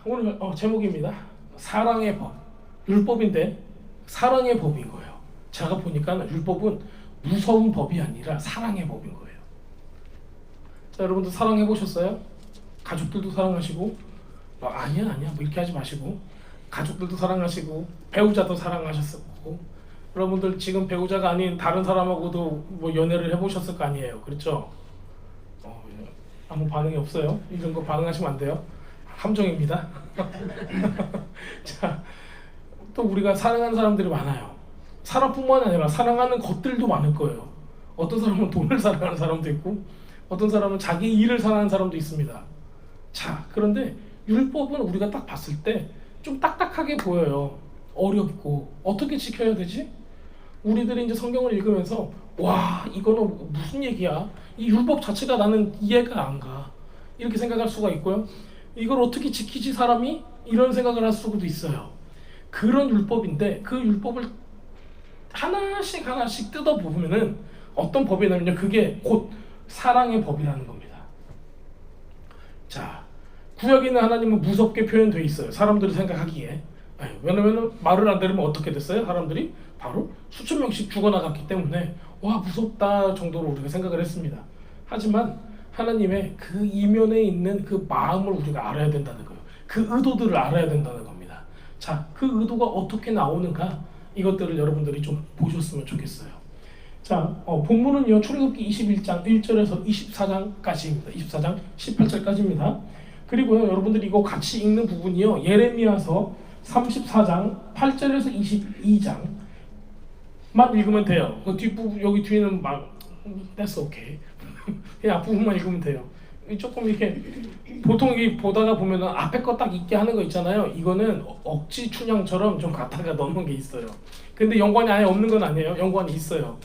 오늘 제목입니다. 사랑의 법. 율법인데 사랑의 법인 거예요. 제가 보니까 율법은 무서운 법이 아니라 사랑의 법인 거예요. 자, 여러분들 사랑해 보셨어요? 가족들도 사랑하시고 아니야 뭐 이렇게 하지 마시고 가족들도 사랑하시고 배우자도 사랑하셨었고 여러분들 지금 배우자가 아닌 다른 사람하고도 뭐 연애를 해보셨을 거 아니에요. 그렇죠? 아무 반응이 없어요. 이런 거 반응하시면 안 돼요. 함정입니다. 자, 또 우리가 사랑하는 사람들이 많아요. 사람뿐만 아니라 사랑하는 것들도 많을 거예요. 어떤 사람은 돈을 사랑하는 사람도 있고 어떤 사람은 자기 일을 사랑하는 사람도 있습니다. 자, 그런데 율법은 우리가 딱 봤을 때 좀 딱딱하게 보여요. 어렵고 어떻게 지켜야 되지? 우리들이 이제 성경을 읽으면서 와, 이거는 무슨 얘기야? 이 율법 자체가 나는 이해가 안 가. 이렇게 생각할 수가 있고요. 이걸 어떻게 지키지 사람이? 이런 생각을 할 수도 있어요. 그런 율법인데 그 율법을 하나씩 뜯어보면은 어떤 법이 나면요, 그게 곧 사랑의 법이라는 겁니다. 자, 구약에 있는 하나님은 무섭게 표현되어 있어요. 사람들이 생각하기에. 왜냐면 말을 안 들으면 어떻게 됐어요? 사람들이 바로 수천 명씩 죽어나갔기 때문에 와, 무섭다 정도로 우리가 생각을 했습니다. 하지만 하나님의 그 이면에 있는 그 마음을 우리가 알아야 된다는 거예요. 그 의도들을 알아야 된다는 겁니다. 자, 그 의도가 어떻게 나오는가, 이것들을 여러분들이 좀 보셨으면 좋겠어요. 자, 본문은요, 출애굽기 21장 1절에서 24장까지입니다. 24장 18절까지입니다. 그리고요, 여러분들이 이거 같이 읽는 부분이요, 예레미야서 34장 8절에서 22장만 읽으면 돼요. 그 뒷부분, 여기 뒤에는 막 that's okay. 그냥 앞부분만 읽으면 돼요. 조금 이렇게 보통 이 보다가 보면은 앞에 거 딱 읽게 하는 거 있잖아요. 이거는 억지 춘향처럼 좀 갖다가 넣는 게 있어요. 근데 연관이 아예 없는 건 아니에요. 연관이 있어요.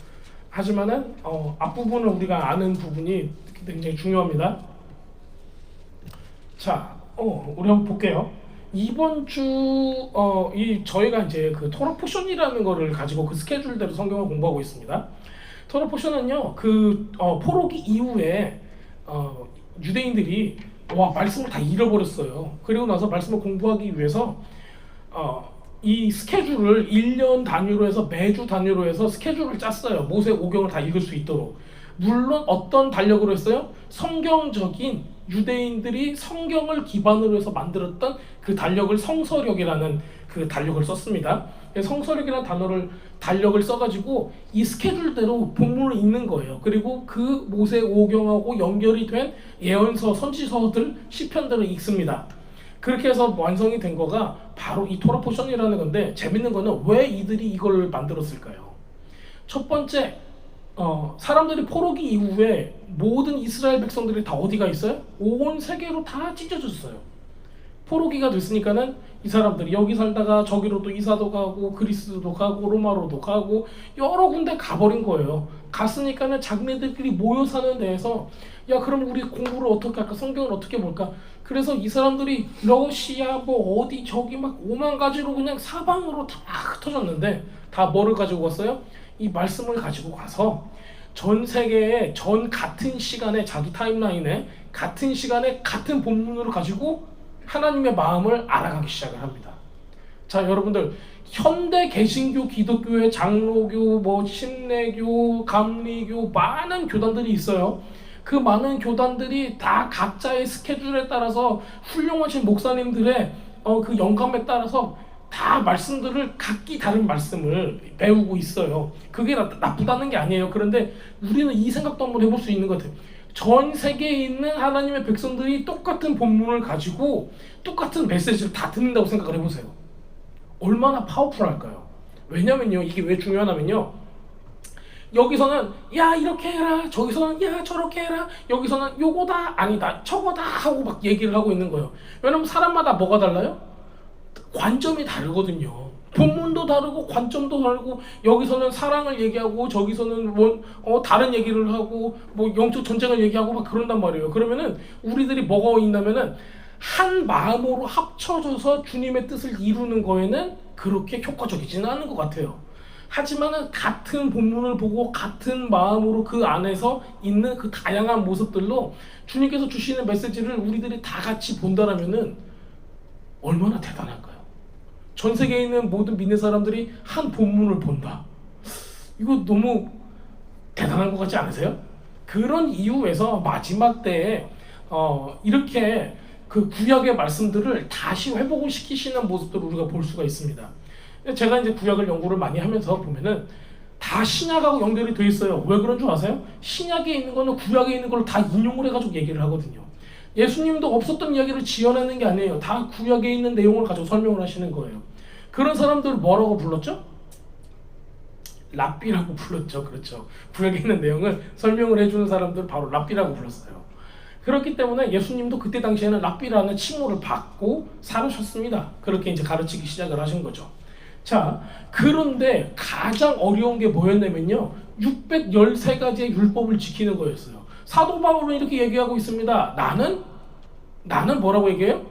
하지만은 앞부분을 우리가 아는 부분이 굉장히 중요합니다. 자, 우리 한번 볼게요. 이번 주 저희가 이제 그 토라 포션이라는 거를 가지고 그 스케줄대로 성경을 공부하고 있습니다. 토라 포션은요, 그 포로기 이후에 유대인들이 말씀을 다 잃어버렸어요. 그리고 나서 말씀을 공부하기 위해서 이 스케줄을 1년 단위로 해서 매주 단위로 해서 스케줄을 짰어요. 모세 오경을 다 읽을 수 있도록. 물론 어떤 달력으로 했어요? 성경적인 유대인들이 성경을 기반으로 해서 만들었던 그 달력을 성서력이라는 그 달력을 썼습니다. 성서력이라는 달력을 써가지고 이 스케줄대로 본문을 읽는 거예요. 그리고 그 모세 오경하고 연결이 된 예언서, 선지서들, 시편들을 읽습니다. 그렇게 해서 완성이 된 거가 바로 이 토라 포션이라는 건데, 재밌는 거는 왜 이들이 이걸 만들었을까요? 첫 번째, 사람들이 포로기 이후에 모든 이스라엘 백성들이 다 어디가 있어요? 온 세계로 다 찢어졌어요. 포로기가 됐으니까는 이 사람들이 여기 살다가 저기로도 이사도 가고 그리스도 가고 로마로도 가고 여러 군데 가버린 거예요. 갔으니까는 자기네들끼리 모여 사는 데에서 야, 그럼 우리 공부를 어떻게 할까? 성경을 어떻게 볼까? 그래서 이 사람들이 러시아 뭐 어디 저기 막 5만 가지로 그냥 사방으로 다 흩어졌는데 다 뭐를 가지고 왔어요? 이 말씀을 가지고 가서 전 세계에 같은 시간에 자기 타임라인에 같은 시간에 같은 본문으로 가지고 하나님의 마음을 알아가기 시작을 합니다. 자, 여러분들, 현대 개신교, 기독교의 장로교, 뭐 침례교, 감리교 많은 교단들이 있어요. 그 많은 교단들이 다 각자의 스케줄에 따라서 훌륭하신 목사님들의 그 영감에 따라서 다 말씀들을 각기 다른 말씀을 배우고 있어요. 그게 나쁘다는 게 아니에요. 그런데 우리는 이 생각도 한번 해볼 수 있는 것 같아요. 전 세계에 있는 하나님의 백성들이 똑같은 본문을 가지고 똑같은 메시지를 다 듣는다고 생각을 해보세요. 얼마나 파워풀할까요? 왜냐면요, 이게 왜 중요하냐면요, 여기서는 야, 이렇게 해라, 저기서는 야, 저렇게 해라, 여기서는 요거다, 아니다, 저거다 하고 막 얘기를 하고 있는 거예요. 왜냐면 사람마다 뭐가 달라요? 관점이 다르거든요. 본문도 다르고 관점도 다르고, 여기서는 사랑을 얘기하고 저기서는 다른 얘기를 하고 뭐 영적 전쟁을 얘기하고 막 그런단 말이에요. 그러면은 우리들이 뭐가 있냐면은 한 마음으로 합쳐져서 주님의 뜻을 이루는 거에는 그렇게 효과적이지는 않은 것 같아요. 하지만은 같은 본문을 보고 같은 마음으로 그 안에서 있는 그 다양한 모습들로 주님께서 주시는 메시지를 우리들이 다 같이 본다라면은 얼마나 대단할까요? 전 세계에 있는 모든 믿는 사람들이 한 본문을 본다. 이거 너무 대단한 것 같지 않으세요? 그런 이유에서 마지막 때에 이렇게 그 구약의 말씀들을 다시 회복을 시키시는 모습들을 우리가 볼 수가 있습니다. 제가 이제 구약을 연구를 많이 하면서 보면은 다 신약하고 연결이 돼 있어요. 왜 그런 줄 아세요? 신약에 있는 거는 구약에 있는 걸 다 인용을 해가지고 얘기를 하거든요. 예수님도 없었던 이야기를 지어내는 게 아니에요. 다 구약에 있는 내용을 가지고 설명을 하시는 거예요. 그런 사람들을 뭐라고 불렀죠? 랍비라고 불렀죠. 그렇죠. 구약에 있는 내용을 설명을 해주는 사람들 바로 랍비라고 불렀어요. 그렇기 때문에 예수님도 그때 당시에는 랍비라는 칭호를 받고 살으셨습니다. 그렇게 이제 가르치기 시작을 하신 거죠. 자, 그런데 가장 어려운 게 뭐였냐면요, 613가지의 율법을 지키는 거였어요. 사도 바울은 이렇게 얘기하고 있습니다. 나는 뭐라고 얘기해요?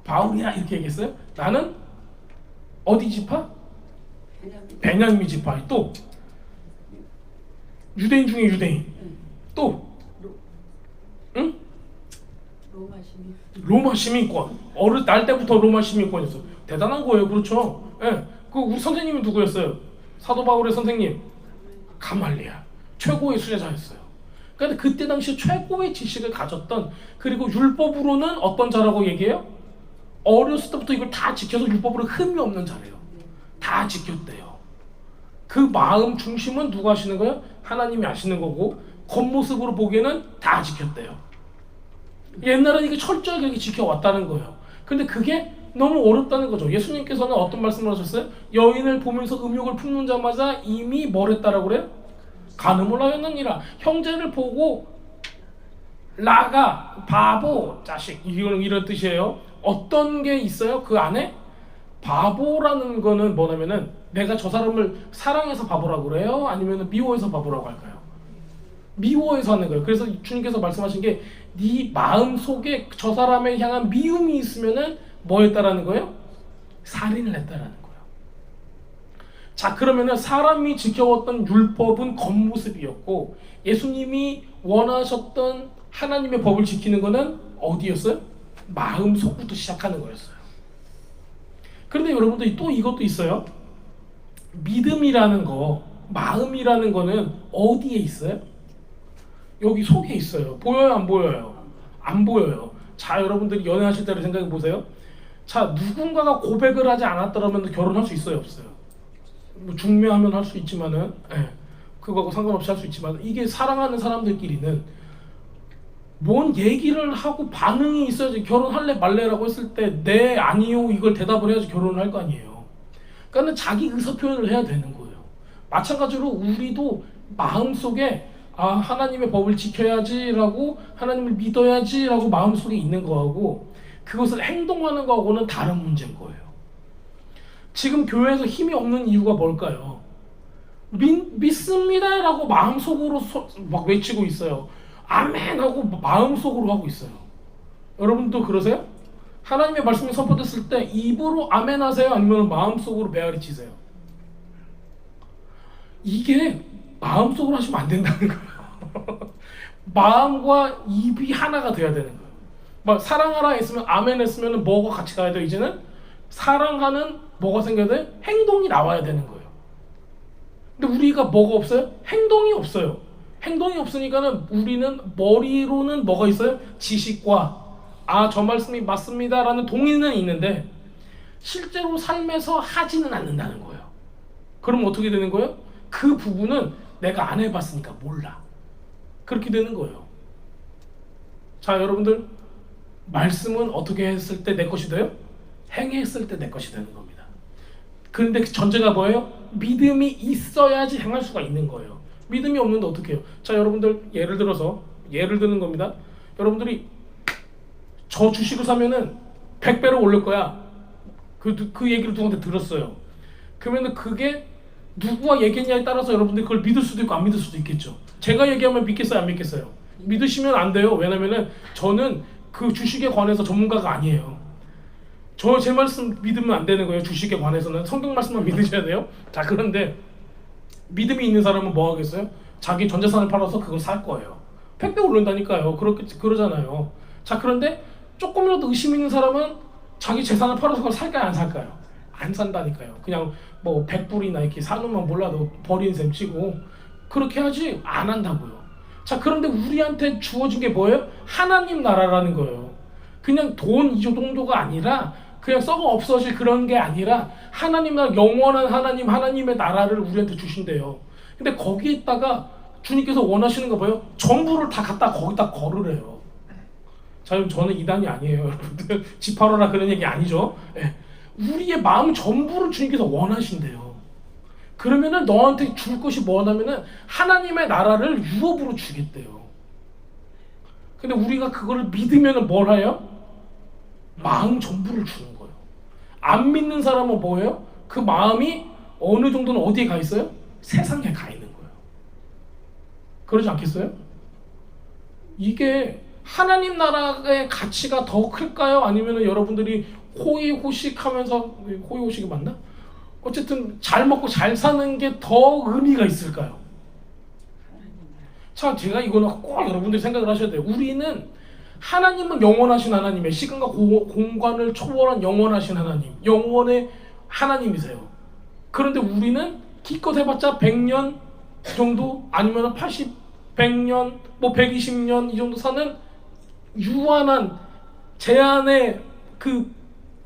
바울이야 이렇게 얘기했어요. 나는 어디 지파? 베냐민 지파. 또 유대인 중에 유대인. 또 응? 로마 시민권. 어릴 날 때부터 로마 시민권이었어. 대단한 거예요. 그렇죠? 예. 그 우리 선생님이 누구였어요? 사도 바울의 선생님 가말리엘. 최고의 수제자였어요. 그러니까 그때 당시 최고의 지식을 가졌던, 그리고 율법으로는 어떤 자라고 얘기해요? 어렸을 때부터 이걸 다 지켜서 율법으로 흠이 없는 자래요. 다 지켰대요. 그 마음 중심은 누가 하시는 거예요? 하나님이 하시는 거고, 겉모습으로 보기에는 다 지켰대요. 옛날에는 이게 철저하게 이렇게 지켜왔다는 거예요. 근데 그게 너무 어렵다는 거죠. 예수님께서는 어떤 말씀을 하셨어요? 여인을 보면서 음욕을 품는 자마자 이미 뭘 했다라고 그래요? 간음을 하였느니라. 형제를 보고 라가 바보 자식 이런 뜻이에요. 어떤 게 있어요? 그 안에 바보라는 거는 뭐냐면은 내가 저 사람을 사랑해서 바보라고 그래요? 아니면 미워해서 바보라고 할까요? 미워해서 하는 거예요. 그래서 주님께서 말씀하신 게 네 마음 속에 저 사람에 향한 미움이 있으면은 뭐 했다라는 거예요? 살인을 했다라는 거예요. 자, 그러면은 사람이 지켜왔던 율법은 겉모습이었고, 예수님이 원하셨던 하나님의 법을 지키는 거는 어디였어요? 마음 속부터 시작하는 거였어요. 그런데 여러분들 또 이것도 있어요. 믿음이라는 거, 마음이라는 거는 어디에 있어요? 여기 속에 있어요. 보여요, 안 보여요? 안 보여요. 자, 여러분들이 연애하실 때를 생각해 보세요. 자, 누군가가 고백을 하지 않았더라면 결혼할 수 있어요, 없어요? 뭐 중매하면 할 수 있지만은, 그거하고 상관없이 할 수 있지만, 이게 사랑하는 사람들끼리는 뭔 얘기를 하고 반응이 있어야지. 결혼할래 말래라고 했을 때 네, 아니요 이걸 대답을 해야지 결혼을 할 거 아니에요. 그러니까 자기 의사 표현을 해야 되는 거예요. 마찬가지로 우리도 마음속에 하나님의 법을 지켜야지라고, 하나님을 믿어야지라고 마음속에 있는 거하고, 그것을 행동하는 거하고는 다른 문제인 거예요. 지금 교회에서 힘이 없는 이유가 뭘까요? 믿습니다라고 마음속으로 막 외치고 있어요. 아멘 하고 마음속으로 하고 있어요. 여러분도 그러세요? 하나님의 말씀이 선포됐을 때 입으로 아멘 하세요? 아니면 마음속으로 메아리 치세요? 이게 마음속으로 하시면 안 된다는 거예요. 마음과 입이 하나가 돼야 되는 거예요. 막 사랑하라 했으면 아멘 했으면 뭐가 같이 가야 돼요? 이제는 사랑하는 뭐가 생겨야 돼? 행동이 나와야 되는 거예요. 근데 우리가 뭐가 없어요? 행동이 없어요. 행동이 없으니까는 우리는 머리로는 뭐가 있어요? 지식과 저 말씀이 맞습니다 라는 동의는 있는데 실제로 삶에서 하지는 않는다는 거예요. 그럼 어떻게 되는 거예요? 그 부분은 내가 안 해봤으니까 몰라. 그렇게 되는 거예요. 자, 여러분들, 말씀은 어떻게 했을 때 내 것이 돼요? 행했을 때 내 것이 되는 겁니다. 그런데 그 전제가 뭐예요? 믿음이 있어야지 행할 수가 있는 거예요. 믿음이 없는데 어떻게 해요? 자, 여러분들 예를 드는 겁니다. 여러분들이 저 주식을 사면은 100배로 오를 거야. 그 얘기를 누구한테 들었어요. 그러면은 그게 누구가 얘기했냐에 따라서 여러분들이 그걸 믿을 수도 있고 안 믿을 수도 있겠죠. 제가 얘기하면 믿겠어요, 안 믿겠어요? 믿으시면 안 돼요. 왜냐면은 저는 그 주식에 관해서 전문가가 아니에요. 제 말씀 믿으면 안 되는 거예요. 주식에 관해서는 성경 말씀만 믿으셔야 돼요. 자, 그런데 믿음이 있는 사람은 뭐 하겠어요? 자기 전 재산을 팔아서 그걸 살 거예요. 100배 오른다니까요. 그러잖아요. 자, 그런데 조금이라도 의심 있는 사람은 자기 재산을 팔아서 그걸 살까요, 안 살까요? 안 산다니까요. 그냥 뭐 100불이나 이렇게 사놓으면 몰라도 버린 셈 치고 그렇게 하지 안 한다고요. 자, 그런데 우리한테 주어진 게 뭐예요? 하나님 나라라는 거예요. 그냥 돈 이 정도가 아니라 그냥 썩어 없어질 그런 게 아니라 하나님 나라, 영원한 하나님, 하나님의 나라를 우리한테 주신대요. 근데 거기에다가 주님께서 원하시는 거 뭐예요? 전부를 다 갖다 거기다 걸으래요. 자, 여러분, 저는 이단이 아니에요. 여러분들 집 팔아라 그런 얘기 아니죠. 예. 우리의 마음 전부를 주님께서 원하신대요. 그러면은 너한테 줄 것이 뭐냐면은 하나님의 나라를 유업으로 주겠대요. 근데 우리가 그거를 믿으면은 뭘 해요? 마음 전부를 주는 거예요. 안 믿는 사람은 뭐예요? 그 마음이 어느 정도는 어디에 가 있어요? 세상에 가 있는 거예요. 그러지 않겠어요? 이게 하나님 나라의 가치가 더 클까요? 아니면 여러분들이 호의호식하면서, 호의호식이 맞나? 어쨌든 잘 먹고 잘 사는 게 더 의미가 있을까요? 자, 제가 이거는 꼭 여러분들이 생각을 하셔야 돼요. 우리는 하나님은 영원하신 하나님의 시간과 공간을 초월한 영원하신 하나님, 영원의 하나님이세요. 그런데 우리는 기껏 해봤자 100년 정도, 아니면 80, 100년, 뭐 120년 이 정도 사는 유한한 제한의 그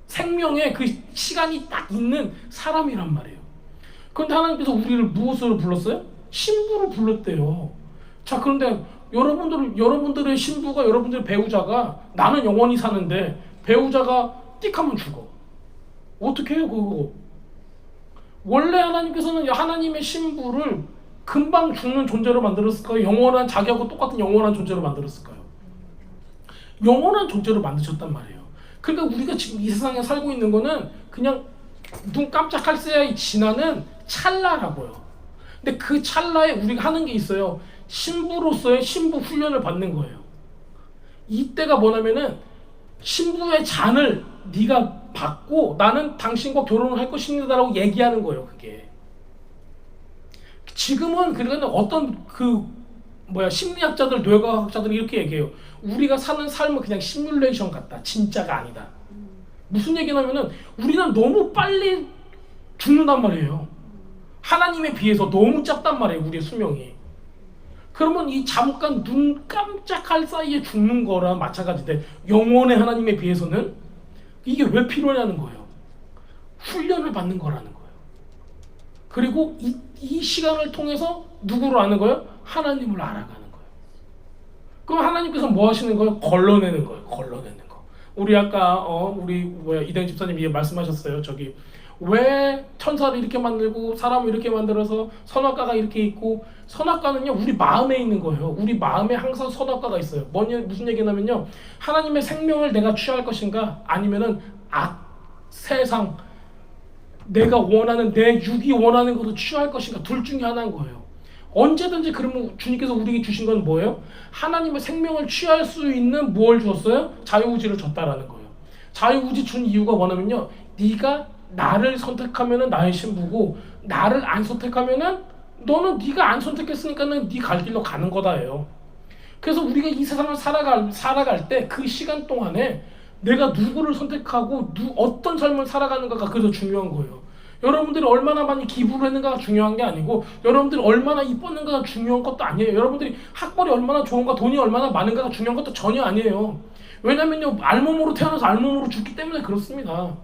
생명의 그 시간이 딱 있는 사람이란 말이에요. 그런데 하나님께서 우리를 무엇으로 불렀어요? 신부로 불렀대요. 자, 그런데 여러분들의 신부가, 여러분들의 배우자가, 나는 영원히 사는데 배우자가 띡 하면 죽어. 어떻게 해요 그거? 원래 하나님께서는 하나님의 신부를 금방 죽는 존재로 만들었을까요? 영원한, 자기하고 똑같은 영원한 존재로 만들었을까요? 영원한 존재로 만드셨단 말이에요. 그러니까 우리가 지금 이 세상에 살고 있는 거는 그냥 눈 깜짝할 새에 지나는 찰나라고요. 근데 그 찰나에 우리가 하는 게 있어요. 신부로서의 신부 훈련을 받는 거예요. 이때가 뭐냐면은 신부의 잔을 네가 받고 나는 당신과 결혼을 할 것입니다라고 얘기하는 거예요. 그게 지금은 그러니까 어떤 심리학자들, 뇌과학자들이 이렇게 얘기해요. 우리가 사는 삶은 그냥 시뮬레이션 같다. 진짜가 아니다. 무슨 얘기냐면은 우리는 너무 빨리 죽는단 말이에요. 하나님에 비해서 너무 작단 말이에요. 우리의 수명이. 그러면 이 잠깐 눈 깜짝할 사이에 죽는 거랑 마찬가지인데 영원의 하나님에 비해서는 이게 왜 필요하냐는 거예요. 훈련을 받는 거라는 거예요. 그리고 이 시간을 통해서 누구를 아는 거예요? 하나님을 알아가는 거예요. 그럼 하나님께서 뭐 하시는 거예요? 걸러내는 거예요. 걸러내는 거. 우리 아까 이대현 집사님이 말씀하셨어요. 저기 왜 천사를 이렇게 만들고 사람을 이렇게 만들어서 선악과가 이렇게 있고, 선악과는요 우리 마음에 있는 거예요. 우리 마음에 항상 선악과가 있어요. 무슨 얘기냐면요, 하나님의 생명을 내가 취할 것인가, 아니면은 세상 내가 원하는, 내 육이 원하는 것을 취할 것인가, 둘 중에 하나인 거예요. 언제든지. 그러면 주님께서 우리에게 주신 건 뭐예요? 하나님의 생명을 취할 수 있는 뭘 주었어요? 자유의지를 줬다라는 거예요. 자유의지 준 이유가 뭐냐면요, 네가 나를 선택하면은 나의 신부고, 나를 안 선택하면은 너는 네가 안 선택했으니까는 네 갈 길로 가는 거다예요. 그래서 우리가 이 세상을 살아갈 때 그 시간 동안에 내가 누구를 선택하고 어떤 삶을 살아가는가가 그래서 중요한 거예요. 여러분들이 얼마나 많이 기부를 했는가가 중요한 게 아니고, 여러분들이 얼마나 이뻤는가가 중요한 것도 아니에요. 여러분들이 학벌이 얼마나 좋은가, 돈이 얼마나 많은가가 중요한 것도 전혀 아니에요. 왜냐면요, 알몸으로 태어나서 알몸으로 죽기 때문에 그렇습니다.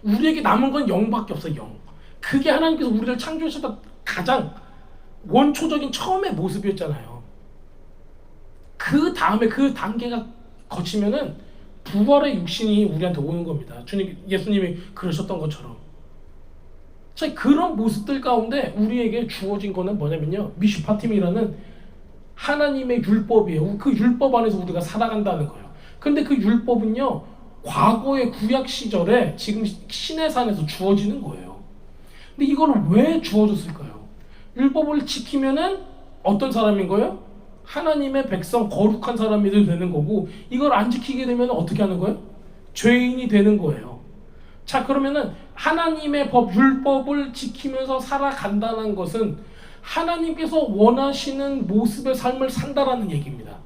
우리에게 남은 건 영밖에 없어요. 영. 그게 하나님께서 우리를 창조하셨던 가장 원초적인 처음의 모습이었잖아요. 그 다음에 그 단계가 거치면은 부활의 육신이 우리한테 오는 겁니다. 예수님이 그러셨던 것처럼. 자, 그런 모습들 가운데 우리에게 주어진 거는 뭐냐면요, 미슈파팀이라는 하나님의 율법이에요. 그 율법 안에서 우리가 살아간다는 거예요. 근데 그 율법은요, 과거의 구약 시절에 지금 시내산에서 주어지는 거예요. 근데 이거를 왜 주어졌을까요? 율법을 지키면은 어떤 사람인 거예요? 하나님의 백성, 거룩한 사람이 되는 거고, 이걸 안 지키게 되면 어떻게 하는 거예요? 죄인이 되는 거예요. 자, 그러면은 하나님의 법, 율법을 지키면서 살아간다는 것은 하나님께서 원하시는 모습의 삶을 산다라는 얘기입니다.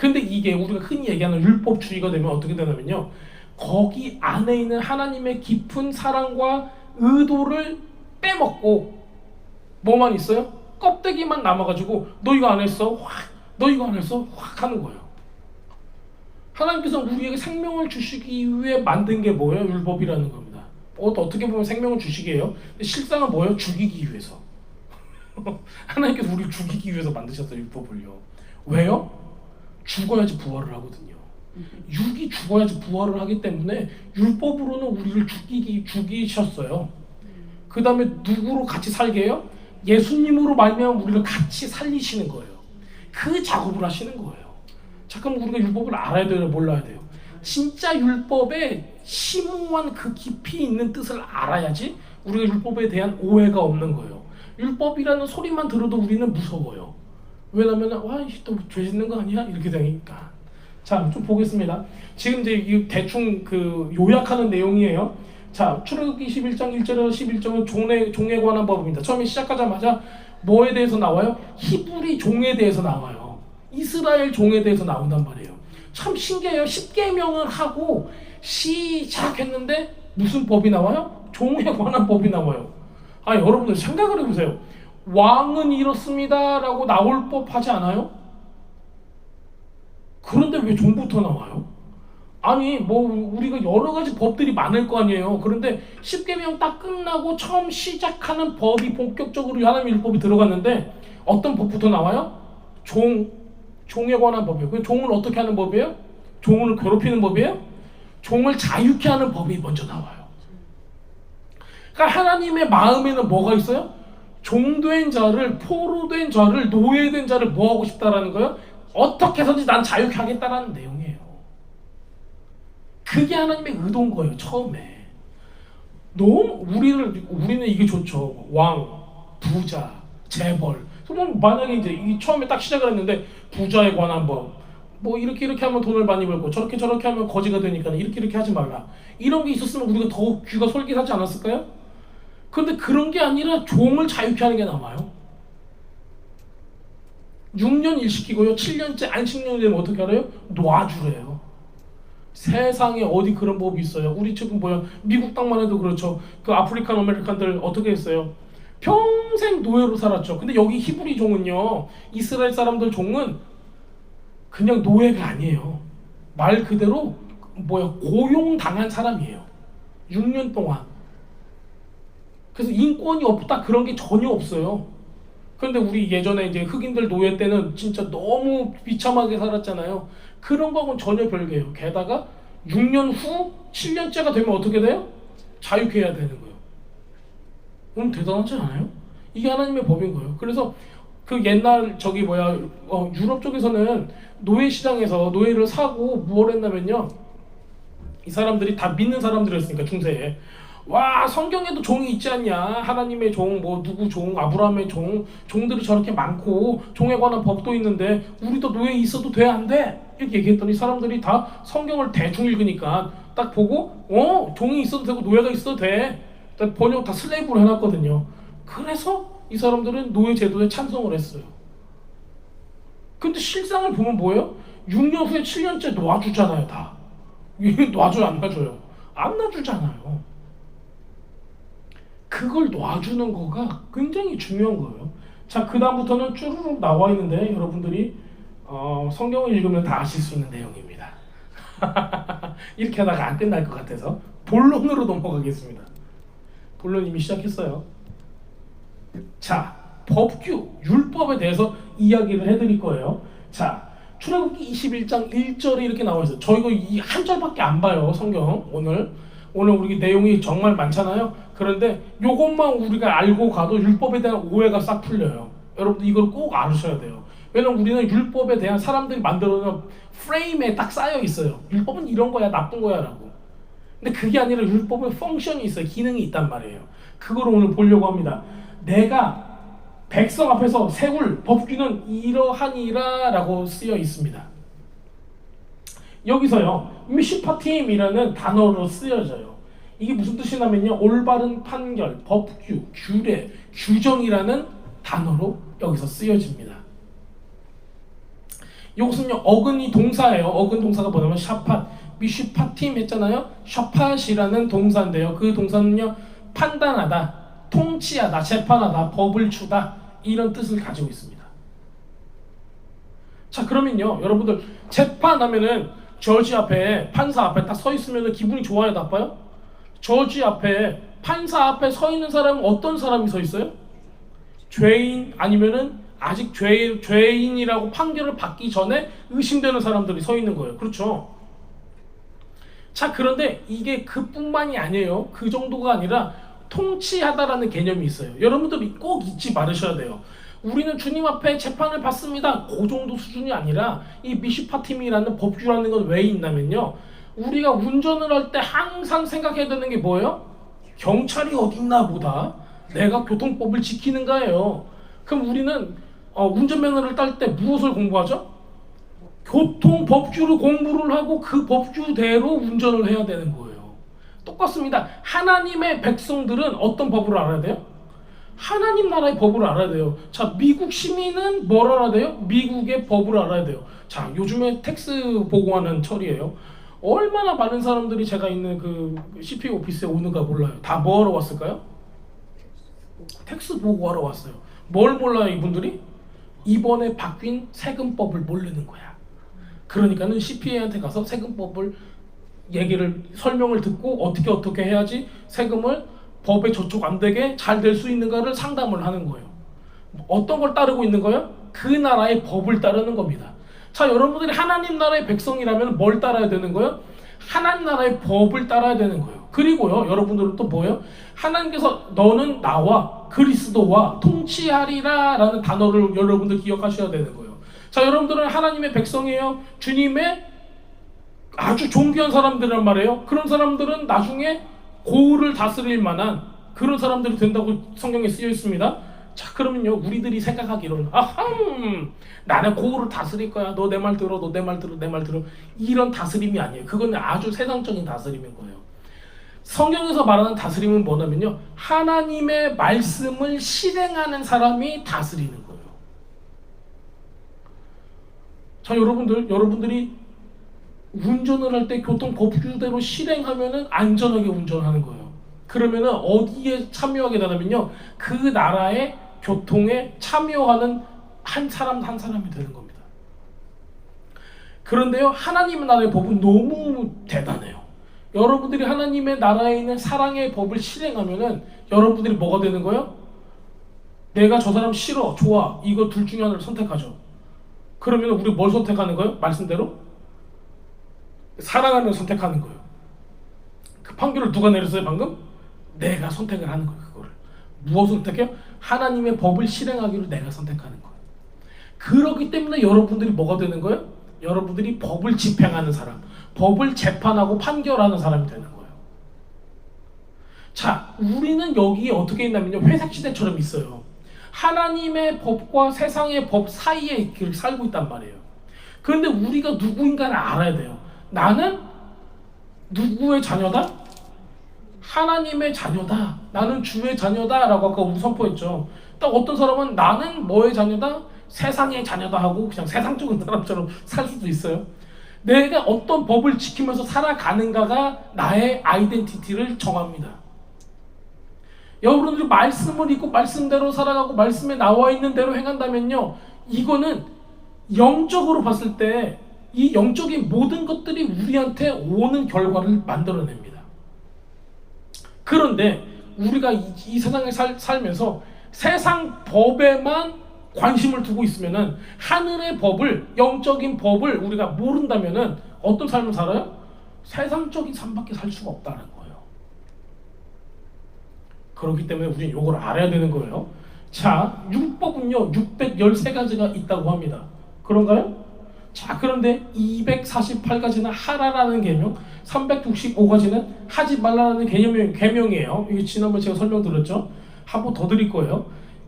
근데 이게 우리가 흔히 얘기하는 율법주의가 되면 어떻게 되냐면요, 거기 안에 있는 하나님의 깊은 사랑과 의도를 빼먹고 뭐만 있어요? 껍데기만 남아가지고 너 이거 안 했어? 확, 너 이거 안 했어? 확 하는 거예요. 하나님께서 우리에게 생명을 주시기 위해 만든 게 뭐예요? 율법이라는 겁니다. 어떻게 보면 생명을 주시기예요. 실상은 뭐예요? 죽이기 위해서. 하나님께서 우리를 죽이기 위해서 만드셨어요, 율법을요. 왜요? 죽어야지 부활을 하거든요. 육이 죽어야지 부활을 하기 때문에 율법으로는 우리를 죽이셨어요. 그 다음에 누구로 같이 살게 해요? 예수님으로 말미암아 우리를 같이 살리시는 거예요. 그 작업을 하시는 거예요. 잠깐 우리가 율법을 알아야 돼요, 몰라야 돼요? 진짜 율법에 심오한 그 깊이 있는 뜻을 알아야지 우리가 율법에 대한 오해가 없는 거예요. 율법이라는 소리만 들어도 우리는 무서워요. 왜냐면 또죄 짓는 거 아니야? 이렇게 되니까. 자, 좀 보겠습니다. 지금 이제 대충 그 요약하는 내용이에요. 자, 출애굽기 21장 1절에서 11절은 종에 관한 법입니다. 처음에 시작하자마자 뭐에 대해서 나와요? 히브리 종에 대해서 나와요. 이스라엘 종에 대해서 나온단 말이에요. 참 신기해요. 10계명을 하고 시작했는데 무슨 법이 나와요? 종에 관한 법이 나와요. 여러분들 생각을 해보세요. 왕은 이렇습니다 라고 나올 법하지 않아요? 그런데 왜 종부터 나와요? 아니 우리가 여러 가지 법들이 많을 거 아니에요. 그런데 10계명 딱 끝나고 처음 시작하는 법이 본격적으로 하나님의 율법이 들어갔는데 어떤 법부터 나와요? 종에 관한 법이에요. 그 종을 어떻게 하는 법이에요? 종을 괴롭히는 법이에요? 종을 자유케 하는 법이 먼저 나와요. 그러니까 하나님의 마음에는 뭐가 있어요? 종된 자를, 포로된 자를, 노예된 자를 뭐 하고 싶다라는 거예요? 어떻게 해서든지 난 자유케 하겠다라는 내용이에요. 그게 하나님의 의도인 거예요. 처음에 너무 우리는 이게 좋죠. 왕, 부자, 재벌. 그럼 만약에 이제 처음에 딱 시작을 했는데 부자에 관한 법, 이렇게 하면 돈을 많이 벌고 저렇게 하면 거지가 되니까 이렇게 하지 말라. 이런 게 있었으면 우리가 더 귀가 솔깃하지 않았을까요? 그런데 그런 게 아니라 종을 자유케 하는 게 남아요. 6년 일 시키고요. 7년째 안식년이 되면 어떻게 알아요? 놔주래요. 세상에 어디 그런 법이 있어요? 우리 지금 미국 땅만 해도 그렇죠. 그 아프리칸 아메리칸들 어떻게 했어요? 평생 노예로 살았죠. 근데 여기 히브리 종은요, 이스라엘 사람들 종은 그냥 노예가 아니에요. 말 그대로 고용당한 사람이에요. 6년 동안. 그래서 인권이 없다 그런 게 전혀 없어요. 그런데 우리 예전에 이제 흑인들 노예 때는 진짜 너무 비참하게 살았잖아요. 그런 거하고는 전혀 별개예요. 게다가 6년 후 7년째가 되면 어떻게 돼요? 자유케 해야 되는 거예요. 그럼 대단하지 않아요? 이게 하나님의 법인 거예요. 그래서 그 옛날 유럽 쪽에서는 노예 시장에서 노예를 사고 뭘 했냐면요, 이 사람들이 다 믿는 사람들이었으니까 중세에 성경에도 종이 있지 않냐, 하나님의 종, 누구 종, 아브라함의 종들이 저렇게 많고 종에 관한 법도 있는데 우리도 노예 있어도 돼 안 돼? 이렇게 얘기했더니 사람들이 다 성경을 대충 읽으니까 딱 보고 종이 있어도 되고 노예가 있어도 돼. 번역 다 슬레이브로 해놨거든요. 그래서 이 사람들은 노예 제도에 찬성을 했어요. 근데 실상을 보면 뭐예요? 6년 후에 7년째 놔주잖아요. 다 놔줘요, 안 놔줘요? 안 놔주잖아요. 그걸 놔주는 거가 굉장히 중요한 거예요. 자, 그 다음부터는 쭈루룩 나와 있는데 여러분들이 성경을 읽으면 다 아실 수 있는 내용입니다. 이렇게 하다가 안 끝날 것 같아서 본론으로 넘어가겠습니다. 본론 이미 시작했어요. 자, 법규, 율법에 대해서 이야기를 해드릴 거예요. 자, 출애굽기 21장 1절에 이렇게 나와 있어요. 저 이거 이 한 절밖에 안 봐요, 성경. 오늘 우리 내용이 정말 많잖아요. 그런데 이것만 우리가 알고 가도 율법에 대한 오해가 싹 풀려요. 여러분들 이걸 꼭 아셔야 돼요. 왜냐면 우리는 율법에 대한 사람들이 만들어놓은 프레임에 딱 쌓여 있어요. 율법은 이런 거야, 나쁜 거야 라고. 근데 그게 아니라 율법은 펑션이 있어요. 기능이 있단 말이에요. 그걸 오늘 보려고 합니다. 내가 백성 앞에서 세울 법규는 이러하니라 라고 쓰여 있습니다. 여기서요, 미슈파팀이라는 단어로 쓰여져요. 이게 무슨 뜻이냐면요, 올바른 판결, 법규, 규례, 규정이라는 단어로 여기서 쓰여집니다. 이것은요 어근이 동사예요. 어근 동사가 뭐냐면 샤팟, 미슈파팀 했잖아요. 샤팟이라는 동사인데요. 그 동사는요 판단하다, 통치하다, 재판하다, 법을 주다 이런 뜻을 가지고 있습니다. 자 그러면요 여러분들 재판하면은 저지 앞에 판사 앞에 딱 서 있으면 기분이 좋아요, 나빠요? 저지 앞에 판사 앞에 서 있는 사람은 어떤 사람이 서 있어요? 죄인 아니면은 아직 죄인이라고 판결을 받기 전에 의심되는 사람들이 서 있는 거예요. 그렇죠? 자 그런데 이게 그뿐만이 아니에요. 그 정도가 아니라 통치하다라는 개념이 있어요. 여러분들이 꼭 잊지 말으셔야 돼요. 우리는 주님 앞에 재판을 받습니다. 그 정도 수준이 아니라 이 미슈파팀이라는 법규라는 건 왜 있냐면요. 우리가 운전을 할 때 항상 생각해야 되는 게 뭐예요? 경찰이 어딨나 보다. 내가 교통법을 지키는가예요. 그럼 우리는 운전면허를 딸 때 무엇을 공부하죠? 교통법규를 공부를 하고 그 법규대로 운전을 해야 되는 거예요. 똑같습니다. 하나님의 백성들은 어떤 법을 알아야 돼요? 하나님 나라의 법을 알아야 돼요. 자, 미국 시민은 뭘 알아야 돼요? 미국의 법을 알아야 돼요. 자, 요즘에 텍스 보고하는 철이에요. 얼마나 많은 사람들이 제가 있는 그 CPA 오피스에 오는가 몰라요. 다 뭐 하러 왔을까요? 텍스 보고하러 왔어요. 뭘 몰라요, 이분들이? 이번에 바뀐 세금법을 모르는 거야. 그러니까는 CPA한테 가서 세금법을 설명을 듣고 어떻게 해야지 세금을 법에 저촉 안 되게 잘 될 수 있는가를 상담을 하는 거예요. 어떤 걸 따르고 있는 거예요? 그 나라의 법을 따르는 겁니다. 자, 여러분들이 하나님 나라의 백성이라면 뭘 따라야 되는 거예요? 하나님 나라의 법을 따라야 되는 거예요. 그리고요, 여러분들은 또 뭐예요? 하나님께서 너는 나와 그리스도와 통치하리라 라는 단어를 여러분들 기억하셔야 되는 거예요. 자, 여러분들은 하나님의 백성이에요. 주님의 아주 존귀한 사람들이란 말이에요. 그런 사람들은 나중에 고을을 다스릴 만한 그런 사람들이 된다고 성경에 쓰여 있습니다. 자 그러면요 우리들이 생각하기로는 나는 고을을 다스릴 거야. 너 내 말 들어, 너 내 말 들어, 내 말 들어. 이런 다스림이 아니에요. 그건 아주 세상적인 다스림인 거예요. 성경에서 말하는 다스림은 뭐냐면요 하나님의 말씀을 실행하는 사람이 다스리는 거예요. 자 여러분들이 운전을 할 때 교통 법규대로 실행하면은 안전하게 운전하는 거예요. 그러면은 어디에 참여하게 되냐면요 그 나라의 교통에 참여하는 한 사람이 되는 겁니다. 그런데요 하나님의 나라의 법은 너무 대단해요. 여러분들이 하나님의 나라에 있는 사랑의 법을 실행하면은 여러분들이 뭐가 되는 거예요? 내가 저 사람 싫어, 좋아, 이거 둘 중에 하나를 선택하죠. 그러면 우리 뭘 선택하는 거예요? 말씀대로? 사랑하는 선택하는 거예요. 그 판결을 누가 내렸어요 방금? 내가 선택을 하는 거예요. 그거를 무엇을 선택해요? 하나님의 법을 실행하기로 내가 선택하는 거예요. 그렇기 때문에 여러분들이 뭐가 되는 거예요? 여러분들이 법을 집행하는 사람, 법을 재판하고 판결하는 사람이 되는 거예요. 자, 우리는 여기에 어떻게 있냐면요 회색시대처럼 있어요. 하나님의 법과 세상의 법 사이에 살고 있단 말이에요. 그런데 우리가 누구인가를 알아야 돼요. 나는 누구의 자녀다? 하나님의 자녀다. 나는 주의 자녀다 라고 아까 우리 선포했죠. 딱 어떤 사람은 나는 뭐의 자녀다? 세상의 자녀다 하고 그냥 세상적인 사람처럼 살 수도 있어요. 내가 어떤 법을 지키면서 살아가는가가 나의 아이덴티티를 정합니다. 여러분들이 말씀을 읽고 말씀대로 살아가고 말씀에 나와 있는 대로 행한다면요 이거는 영적으로 봤을 때 이 영적인 모든 것들이 우리한테 오는 결과를 만들어냅니다. 그런데 우리가 이 세상에 살면서 세상 법에만 관심을 두고 있으면은 하늘의 법을, 영적인 법을 우리가 모른다면은 어떤 삶을 살아요? 세상적인 삶밖에 살 수가 없다는 거예요. 그렇기 때문에 우리는 이걸 알아야 되는 거예요. 자, 율법은요 613가지가 있다고 합니다. 그런가요? 자, 그런데 248가지는 하라라는 계명, 365가지는 하지 말라는 계명이에요. 이게 지난번에 제가 설명드렸죠. 한 번 더 드릴 거예요.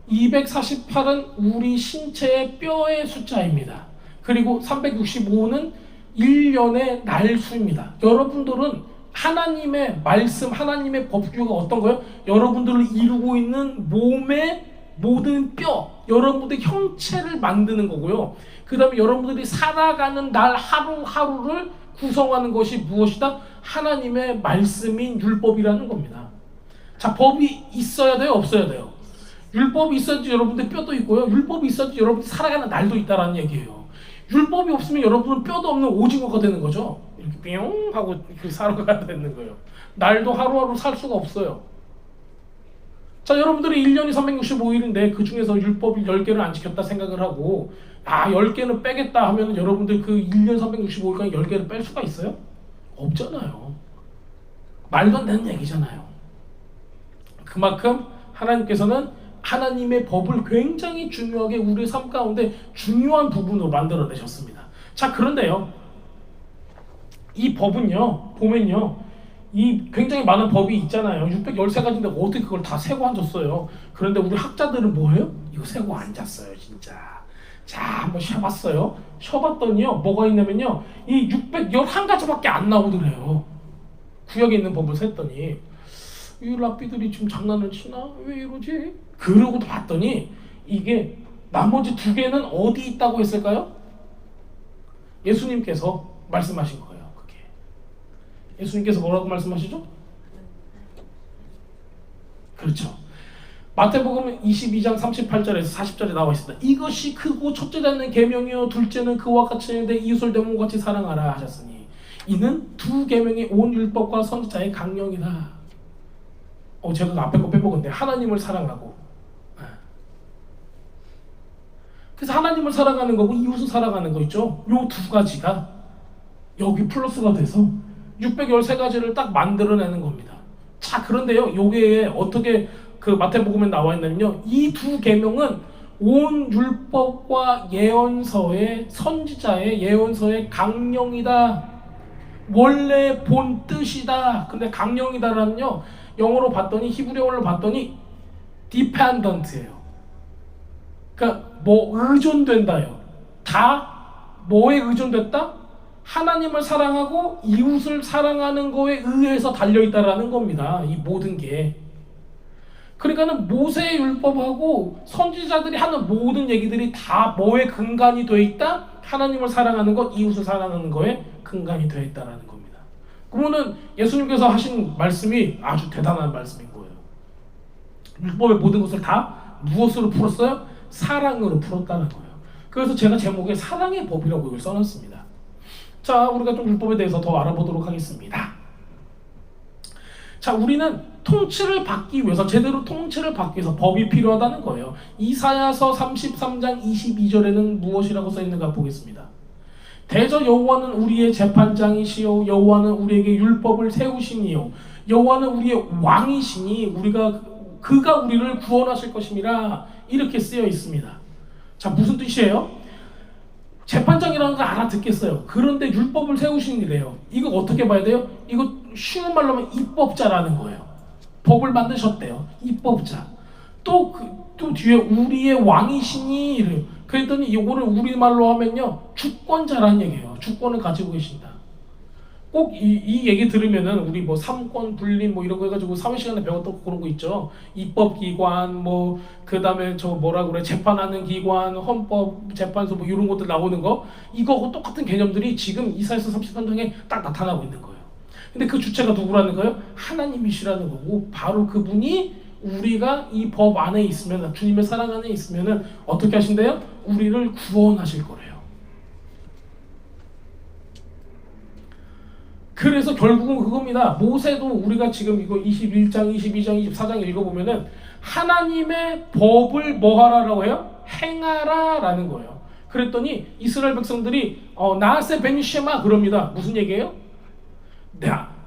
248은 우리 신체의 뼈의 숫자입니다. 그리고 365는 1년의 날수입니다. 여러분들은 하나님의 말씀, 하나님의 법규가 어떤 거예요? 여러분들을 이루고 있는 몸의 모든 뼈, 여러분들의 형체를 만드는 거고요. 그 다음에 여러분들이 살아가는 날 하루하루를 구성하는 것이 무엇이다? 하나님의 말씀인 율법이라는 겁니다. 자, 법이 있어야 돼요? 없어야 돼요? 율법이 있어야지 여러분들 뼈도 있고요. 율법이 있어야지 여러분이 살아가는 날도 있다라는 얘기예요. 율법이 없으면 여러분은 뼈도 없는 오징어가 되는 거죠. 이렇게 뿅 하고 살아가야 되는 거예요. 날도 하루하루 살 수가 없어요. 자, 여러분들이 1년이 365일인데 그 중에서 율법을 10개를 안 지켰다 생각을 하고 10개는 빼겠다 하면 여러분들 그 1년 365일간 10개를 뺄 수가 있어요? 없잖아요. 말도 안 되는 얘기잖아요. 그만큼 하나님께서는 하나님의 법을 굉장히 중요하게 우리의 삶 가운데 중요한 부분으로 만들어내셨습니다. 자, 그런데요, 이 법은요, 보면요, 이 굉장히 많은 법이 있잖아요. 613가지인데 어떻게 그걸 다 세고 앉았어요. 그런데 우리 학자들은 뭐예요? 이거 세고 앉았어요, 진짜. 자, 한번 쉬어봤어요. 쉬어봤더니요, 뭐가 있냐면요, 이 611가지밖에 안 나오더래요. 구역에 있는 법을 셌더니 이 랍비들이 지금 장난을 치나? 왜 이러지? 그러고 봤더니 이게 나머지 2개는 어디 있다고 했을까요? 예수님께서 말씀하신 거예요. 그게 예수님께서 뭐라고 말씀하시죠? 그렇죠. 마태복음 22장 38절에서 40절에 나와 있습니다. 이것이 크고 첫째는 계명이요 둘째는 그와 같이 내 이웃을 내 몸같이 사랑하라 하셨으니 이는 2 계명이 온 율법과 선지자의 강령이다. 제가 앞에 거 빼먹었는데 하나님을 사랑하고, 그래서 하나님을 사랑하는 거고 이웃을 사랑하는 거 있죠. 요 2가지가 여기 플러스가 돼서 613가지를 딱 만들어내는 겁니다. 자, 그런데요, 요게 어떻게 그 마태복음에 나와 있냐면요, 이 2 계명은 온 율법과 예언서의 선지자의 예언서의 강령이다. 원래 본 뜻이다. 근데 강령이다라는요, 영어로 봤더니 히브리어로 봤더니 dependent예요. 그러니까 뭐 의존된다요. 다 뭐에 의존됐다? 하나님을 사랑하고 이웃을 사랑하는 거에 의해서 달려있다라는 겁니다. 이 모든 게. 그러니까는 모세의 율법하고 선지자들이 하는 모든 얘기들이 다 뭐에 근간이 돼 있다? 하나님을 사랑하는 것, 이웃을 사랑하는 거에 근간이 돼 있다라는 겁니다. 그러면은 예수님께서 하신 말씀이 아주 대단한 말씀인 거예요. 율법의 모든 것을 다 무엇으로 풀었어요? 사랑으로 풀었다는 거예요. 그래서 제가 제목에 사랑의 법이라고 이걸 써놨습니다. 자, 우리가 좀 율법에 대해서 더 알아보도록 하겠습니다. 자, 우리는 통치를 받기 위해서, 제대로 통치를 받기 위해서 법이 필요하다는 거예요. 이사야서 33장 22절에는 무엇이라고 써있는가 보겠습니다. 대저 여호와는 우리의 재판장이시요 여호와는 우리에게 율법을 세우시니요 여호와는 우리의 왕이시니 그가 우리를 구원하실 것임이라, 이렇게 쓰여 있습니다. 자, 무슨 뜻이에요? 재판장이라는 걸 알아듣겠어요. 그런데 율법을 세우시니래요. 이거 어떻게 봐야 돼요? 이거 쉬운 말로 하면 입법자라는 거예요. 법을 만드셨대요. 입법자. 또 뒤에 우리의 왕이시니 이래요. 그랬더니 이거를 우리말로 하면요, 주권자라는 얘기예요. 주권을 가지고 계신다. 꼭 이 얘기 들으면은 우리 뭐 삼권 분립 뭐 이런 거 해가지고 사회시간에 배웠던 그런 거 있죠. 입법기관 뭐 그다음에 저 뭐라 그래 재판하는 기관, 헌법재판소 뭐 이런 것들 나오는 거, 이거하고 똑같은 개념들이 지금 이사야서 33장에 딱 나타나고 있는 거예요. 근데 그 주체가 누구라는 거예요? 하나님이시라는 거고, 바로 그분이 우리가 이 법 안에 있으면, 주님의 사랑 안에 있으면은 어떻게 하신대요? 우리를 구원하실 거래요. 그래서 결국은 그겁니다. 모세도 우리가 지금 이거 21장, 22장, 24장 읽어보면은 하나님의 법을 뭐 하라라고 해요? 행하라 라는 거예요. 그랬더니 이스라엘 백성들이 나세 베니쉐마 그럽니다. 무슨 얘기예요?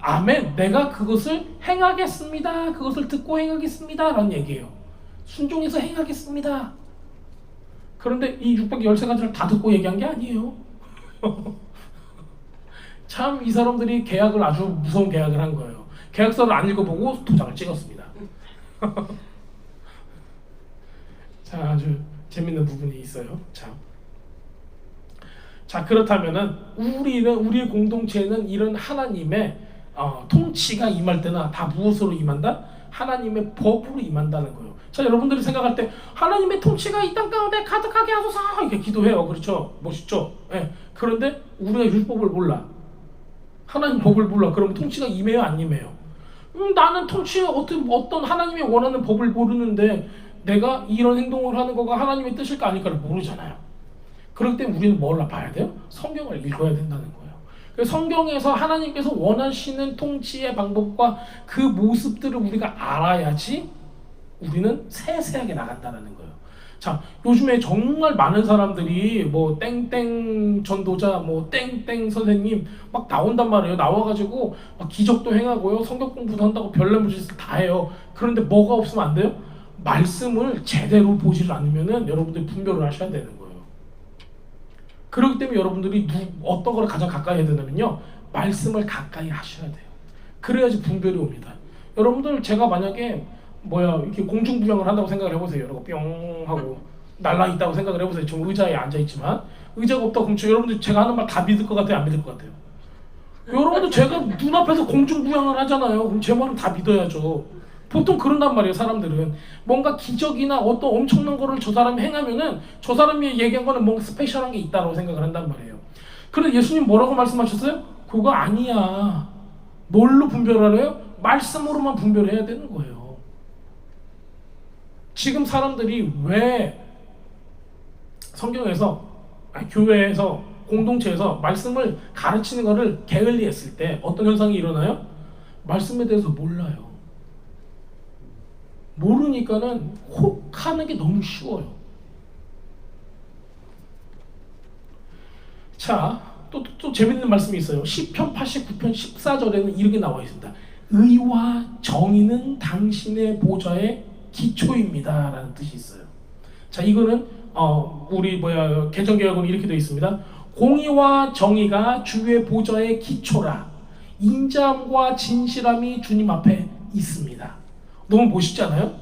아멘, 내가 그것을 행하겠습니다. 그것을 듣고 행하겠습니다 라는 얘기예요. 순종해서 행하겠습니다. 그런데 이 613가지를 다 듣고 얘기한 게 아니에요. 참 이 사람들이 계약을 아주 무서운 계약을 한 거예요. 계약서를 안 읽어보고 도장을 찍었습니다. 자, 아주 재밌는 부분이 있어요. 자, 그렇다면은 우리의 공동체는 이런 하나님의 통치가 임할 때나 다 무엇으로 임한다? 하나님의 법으로 임한다는 거예요. 자, 여러분들이 생각할 때 하나님의 통치가 이 땅 가운데 가득하게 하소서 이렇게 기도해요. 그렇죠? 멋있죠? 예. 그런데 우리가 율법을 몰라. 하나님 법을 몰라. 그러면 통치가 임해요, 안 임해요? 나는 통치에 어떤 하나님이 원하는 법을 모르는데 내가 이런 행동을 하는 거가 하나님의 뜻일까 아닐까를 모르잖아요. 그렇기 때문에 우리는 뭘 봐야 돼요? 성경을 읽어야 된다는 거예요. 그래서 성경에서 하나님께서 원하시는 통치의 방법과 그 모습들을 우리가 알아야지 우리는 세세하게 나간다는 거예요. 자, 요즘에 정말 많은 사람들이 뭐 땡땡 전도자, 뭐 땡땡 선생님 막 나온단 말이에요. 나와가지고 막 기적도 행하고요, 성경 공부도 한다고 별의별 짓을 다 해요. 그런데 뭐가 없으면 안 돼요? 말씀을 제대로 보질 않으면은 여러분들이 분별을 하셔야 되는 거예요. 그렇기 때문에 여러분들이 어떤 걸 가장 가까이 해야 되냐면요, 말씀을 가까이 하셔야 돼요. 그래야지 분별이 옵니다. 여러분들, 제가 만약에 이렇게 공중부양을 한다고 생각을 해보세요. 여러분 뿅 하고 날라 있다고 생각을 해보세요. 지금 의자에 앉아 있지만 의자가 없다 그럼 여러분들 제가 하는 말 다 믿을 것 같아요, 안 믿을 것 같아요? 여러분들 제가 눈앞에서 공중부양을 하잖아요. 그럼 제 말은 다 믿어야죠. 보통 그런단 말이에요. 사람들은 뭔가 기적이나 어떤 엄청난 거를 저 사람이 행하면은 저 사람이 얘기한 거는 뭔가 스페셜한 게 있다고 생각을 한단 말이에요. 그런데 예수님 뭐라고 말씀하셨어요? 그거 아니야. 뭘로 분별하래요? 말씀으로만 분별해야 되는 거예요. 지금 사람들이 왜 성경에서, 교회에서, 공동체에서 말씀을 가르치는 것을 게을리했을 때 어떤 현상이 일어나요? 말씀에 대해서 몰라요. 모르니까는 혹하는 게 너무 쉬워요. 자, 또 재밌는 말씀이 있어요. 시편 89편 14절에는 이렇게 나와 있습니다. 의와 정의는 당신의 보좌의 기초입니다 라는 뜻이 있어요. 자, 이거는 우리 개정개혁은 이렇게 되어 있습니다. 공의와 정의가 주의 보좌의 기초라. 인자함과 진실함이 주님 앞에 있습니다. 너무 멋있지 않아요?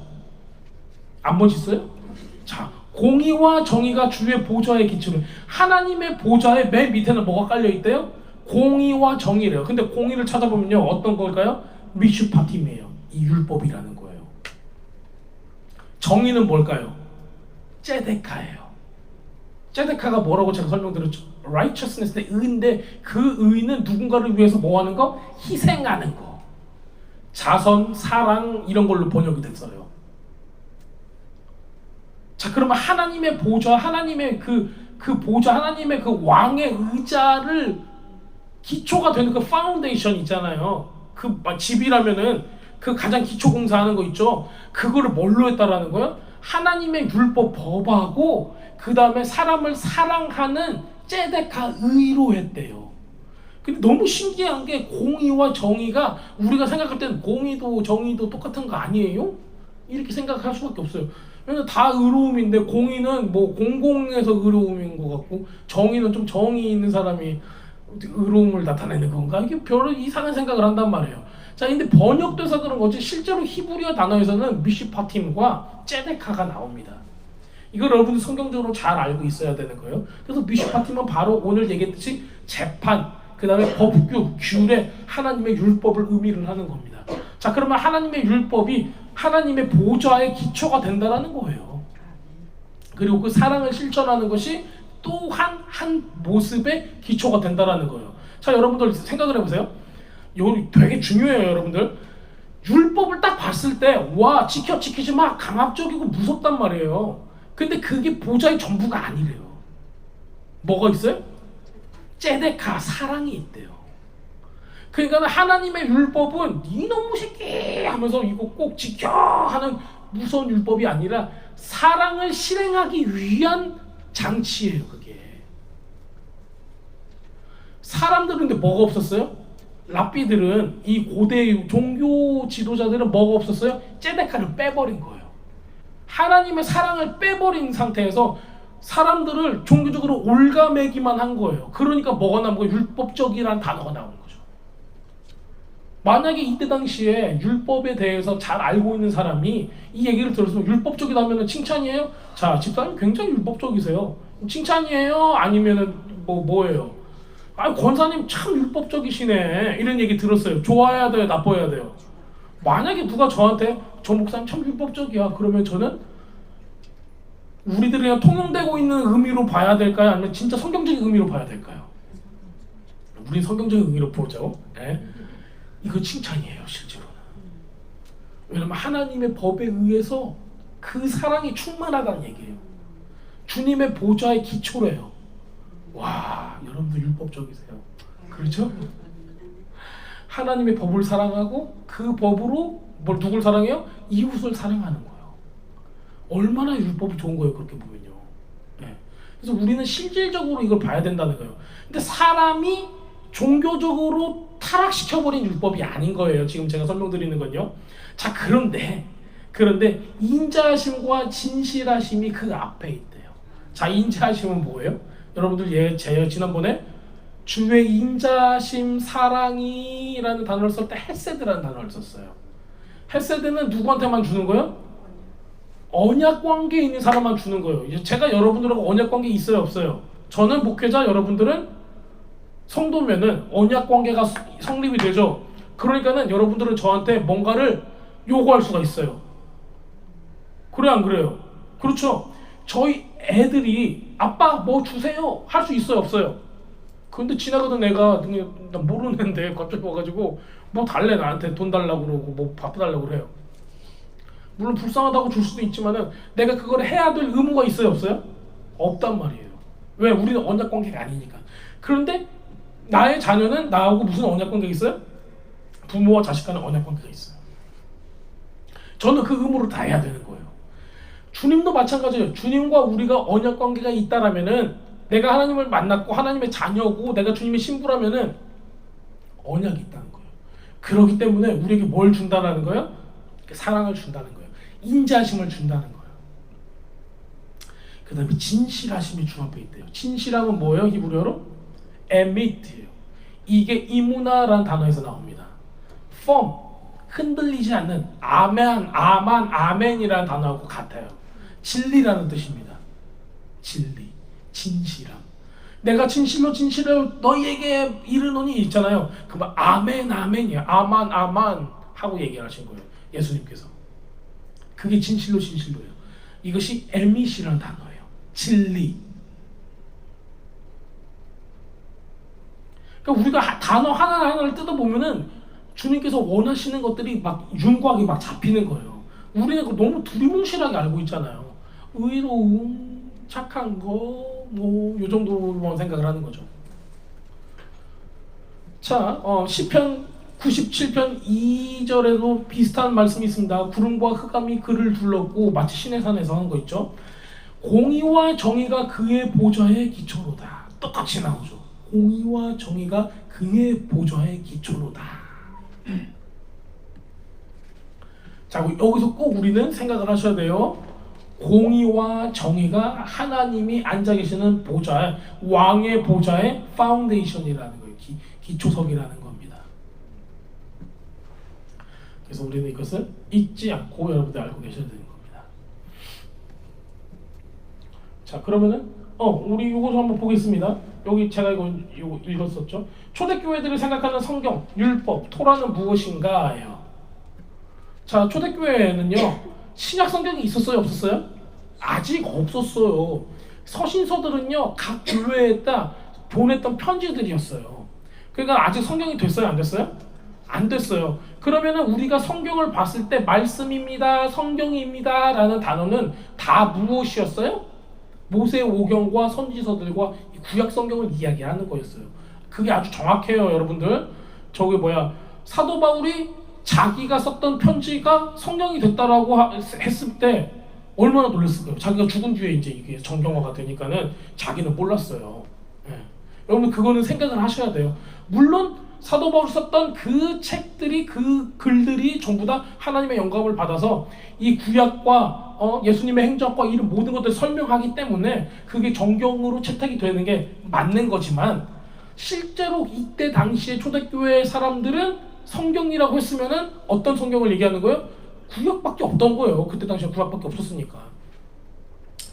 안 멋있어요? 자, 공의와 정의가 주의 보좌의 기초를, 하나님의 보좌의 맨 밑에는 뭐가 깔려 있대요? 공의와 정의래요. 근데 공의를 찾아보면요, 어떤 걸까요? 미슈파팀이에요. 이 율법이라는 거예요. 정의는 뭘까요? ጼ데카예요. ጼ데카가 뭐라고 제가 설명드렸죠? righteousness의 의인데 그 의는 누군가를 위해서 뭐 하는 거? 희생하는 거. 자선, 사랑 이런 걸로 번역이 됐어요. 자, 그러면 하나님의 보좌, 하나님의 그 보좌, 하나님의 그 왕의 의자를 기초가 되는 그 파운데이션 있잖아요. 그 집이라면은 그 가장 기초 공사하는 거 있죠. 그거를 뭘로 했다라는 거예요? 하나님의 율법 법하고 그 다음에 사람을 사랑하는 ጼ데카 의로 했대요. 근데 너무 신기한 게 공의와 정의가 우리가 생각할 때는 공의도 정의도 똑같은 거 아니에요? 이렇게 생각할 수밖에 없어요. 왜냐면 다 의로움인데 공의는 뭐 공공에서 의로움인 것 같고 정의는 좀 정의 있는 사람이 의로움을 나타내는 건가? 이게 별 이상한 생각을 한단 말이에요. 자, 근데 번역돼서 그런 거지 실제로 히브리어 단어에서는 미슈파팀과 ጼ데카가 나옵니다. 이걸 여러분들 성경적으로 잘 알고 있어야 되는 거예요. 그래서 미슈파팀은 바로 오늘 얘기했듯이 재판, 그 다음에 법규, 규례, 하나님의 율법을 의미를 하는 겁니다. 자, 그러면 하나님의 율법이 하나님의 보좌의 기초가 된다는 거예요. 그리고 그 사랑을 실천하는 것이 또한 한 모습의 기초가 된다는 거예요. 자, 여러분들 생각을 해보세요. 이거 되게 중요해요, 여러분들. 율법을 딱 봤을 때 와, 지키지 마, 강압적이고 무섭단 말이에요. 근데 그게 보좌의 전부가 아니래요. 뭐가 있어요? ጼ데카, 사랑이 있대요. 그러니까 하나님의 율법은 이놈의 새끼 하면서 이거 꼭 지켜 하는 무서운 율법이 아니라 사랑을 실행하기 위한 장치예요. 그게. 사람들은 근데 뭐가 없었어요? 랍비들은, 이 고대 종교 지도자들은 뭐가 없었어요? ጼ데카를 빼버린 거예요. 하나님의 사랑을 빼버린 상태에서 사람들을 종교적으로 올가매기만 한 거예요. 그러니까 뭐가 나온 거예요? 율법적이라는 단어가 나오는 거죠. 만약에 이때 당시에 율법에 대해서 잘 알고 있는 사람이 이 얘기를 들었으면 율법적이다 하면 칭찬이에요? 자, 집사님 굉장히 율법적이세요. 칭찬이에요? 아니면은 뭐예요? 아, 권사님 참 율법적이시네. 이런 얘기 들었어요. 좋아해야 돼요? 나빠해야 돼요? 만약에 누가 저한테 저 목사님 참 율법적이야 그러면 저는 우리들이 그냥 통용되고 있는 의미로 봐야 될까요? 아니면 진짜 성경적인 의미로 봐야 될까요? 우린 성경적인 의미로 보죠. 네? 이거 칭찬이에요 실제로는. 왜냐면 하나님의 법에 의해서 그 사랑이 충만하다는 얘기예요. 주님의 보좌의 기초래요. 와, 여러분들 율법적이세요. 그렇죠? 하나님의 법을 사랑하고 그 법으로 누굴 사랑해요? 이웃을 사랑하는 거예요. 얼마나 율법이 좋은 거예요 그렇게 보면요. 네. 그래서 우리는 실질적으로 이걸 봐야 된다는 거예요. 근데 사람이 종교적으로 타락시켜버린 율법이 아닌 거예요. 지금 제가 설명드리는 건요. 자, 그런데 인자하심과 진실하심이 그 앞에 있대요. 자, 인자하심은 뭐예요? 여러분들 제가 지난번에 주의 인자하심 사랑이라는 단어를 쓸 때 헤세드라는 단어를 썼어요. 헤세드는 누구한테만 주는 거예요? 언약 관계에 있는 사람만 주는 거예요. 제가 여러분들하고 언약 관계 있어요 없어요? 저는 목회자, 여러분들은 성도면은 언약 관계가 성립이 되죠. 그러니까는 여러분들은 저한테 뭔가를 요구할 수가 있어요. 그래 안 그래요? 그렇죠. 저희 애들이 아빠 뭐 주세요 할 수 있어요 없어요? 근데 지나가던 애가 나 모르는 애인데 갑자기 와가지고 뭐 달래 나한테 돈 달라고 그러고 뭐 밥 달라고 그래요. 물론 불쌍하다고 줄 수도 있지만은 내가 그걸 해야 될 의무가 있어요 없어요? 없단 말이에요. 왜? 우리는 언약 관계가 아니니까. 그런데 나의 자녀는 나하고 무슨 언약 관계가 있어요? 부모와 자식 간의 언약 관계가 있어요. 저는 그 의무를 다 해야 되는 거예요. 주님도 마찬가지예요. 주님과 우리가 언약 관계가 있다라면은 내가 하나님을 만났고 하나님의 자녀고 내가 주님의 신부라면은 언약이 있다는 거예요. 그렇기 때문에 우리에게 뭘 준다는 거예요? 사랑을 준다는 거예요. 인자하심을 준다는 거예요. 그 다음에 진실하심이 주 앞에 있대요. 진실함은 뭐예요? 히브리어로? 에미트예요. 이게 이무나라는 단어에서 나옵니다. firm, 흔들리지 않는 아멘, 아만, 아멘이라는 단어하고 같아요. 진리라는 뜻입니다. 진리, 진실함. 내가 진실로 너희에게 이르노니 있잖아요. 그만 아멘, 아멘이야. 아만, 아만 하고 얘기하신 거예요. 예수님께서. 그게 진실로예요. 이것이 에밋이라는 단어예요. 진리. 그러니까 우리가 단어 하나하나를 뜯어보면은 주님께서 원하시는 것들이 막 윤곽이 막 잡히는 거예요. 우리는 너무 두리뭉실하게 알고 있잖아요. 의로움, 착한 거, 뭐 요 정도만 생각을 하는 거죠. 자, 시편 97편 2절에도 비슷한 말씀이 있습니다. 구름과 흑암이 그를 둘렀고 마치 신의 산에서 하는 거 있죠. 공의와 정의가 그의 보좌의 기초로다. 똑같이 나오죠. 공의와 정의가 그의 보좌의 기초로다. 자, 여기서 꼭 우리는 생각을 하셔야 돼요. 공의와 정의가 하나님이 앉아 계시는 보좌, 왕의 보좌의 파운데이션이라는 거예요. 기초석이라는 겁니다. 그래서 우리는 이것을 잊지 않고 여러분들 알고 계셔야 되는 겁니다. 자, 그러면은 우리 이거 좀 한번 보겠습니다. 여기 제가 이거 읽었었죠. 초대교회들이 생각하는 성경, 율법, 토라는 무엇인가예요. 자, 초대교회는요 신약 성경이 있었어요 없었어요? 아직 없었어요. 서신서들은요 각 교회에다 보냈던 편지들이었어요. 그러니까 아직 성경이 됐어요 안 됐어요? 안 됐어요. 그러면은 우리가 성경을 봤을 때 말씀입니다, 성경입니다 라는 단어는 다 무엇이었어요? 모세 오경과 선지서들과 구약 성경을 이야기하는 거였어요. 그게 아주 정확해요 여러분들. 저기 사도 바울이 자기가 썼던 편지가 성경이 됐다라고 했을 때 얼마나 놀랐을까요? 자기가 죽은 뒤에 이제 이게 정경화가 되니까는 자기는 몰랐어요. 네. 여러분 그거는 생각을 하셔야 돼요. 물론 사도 바울이 썼던 그 책들이 그 글들이 전부 다 하나님의 영감을 받아서 이 구약과 예수님의 행적과 이런 모든 것들을 설명하기 때문에 그게 정경으로 채택이 되는 게 맞는 거지만 실제로 이때 당시에 초대교회 사람들은 성경이라고 했으면은 어떤 성경을 얘기하는 거예요? 구약밖에 없던 거예요. 그때 당시에 구약밖에 없었으니까.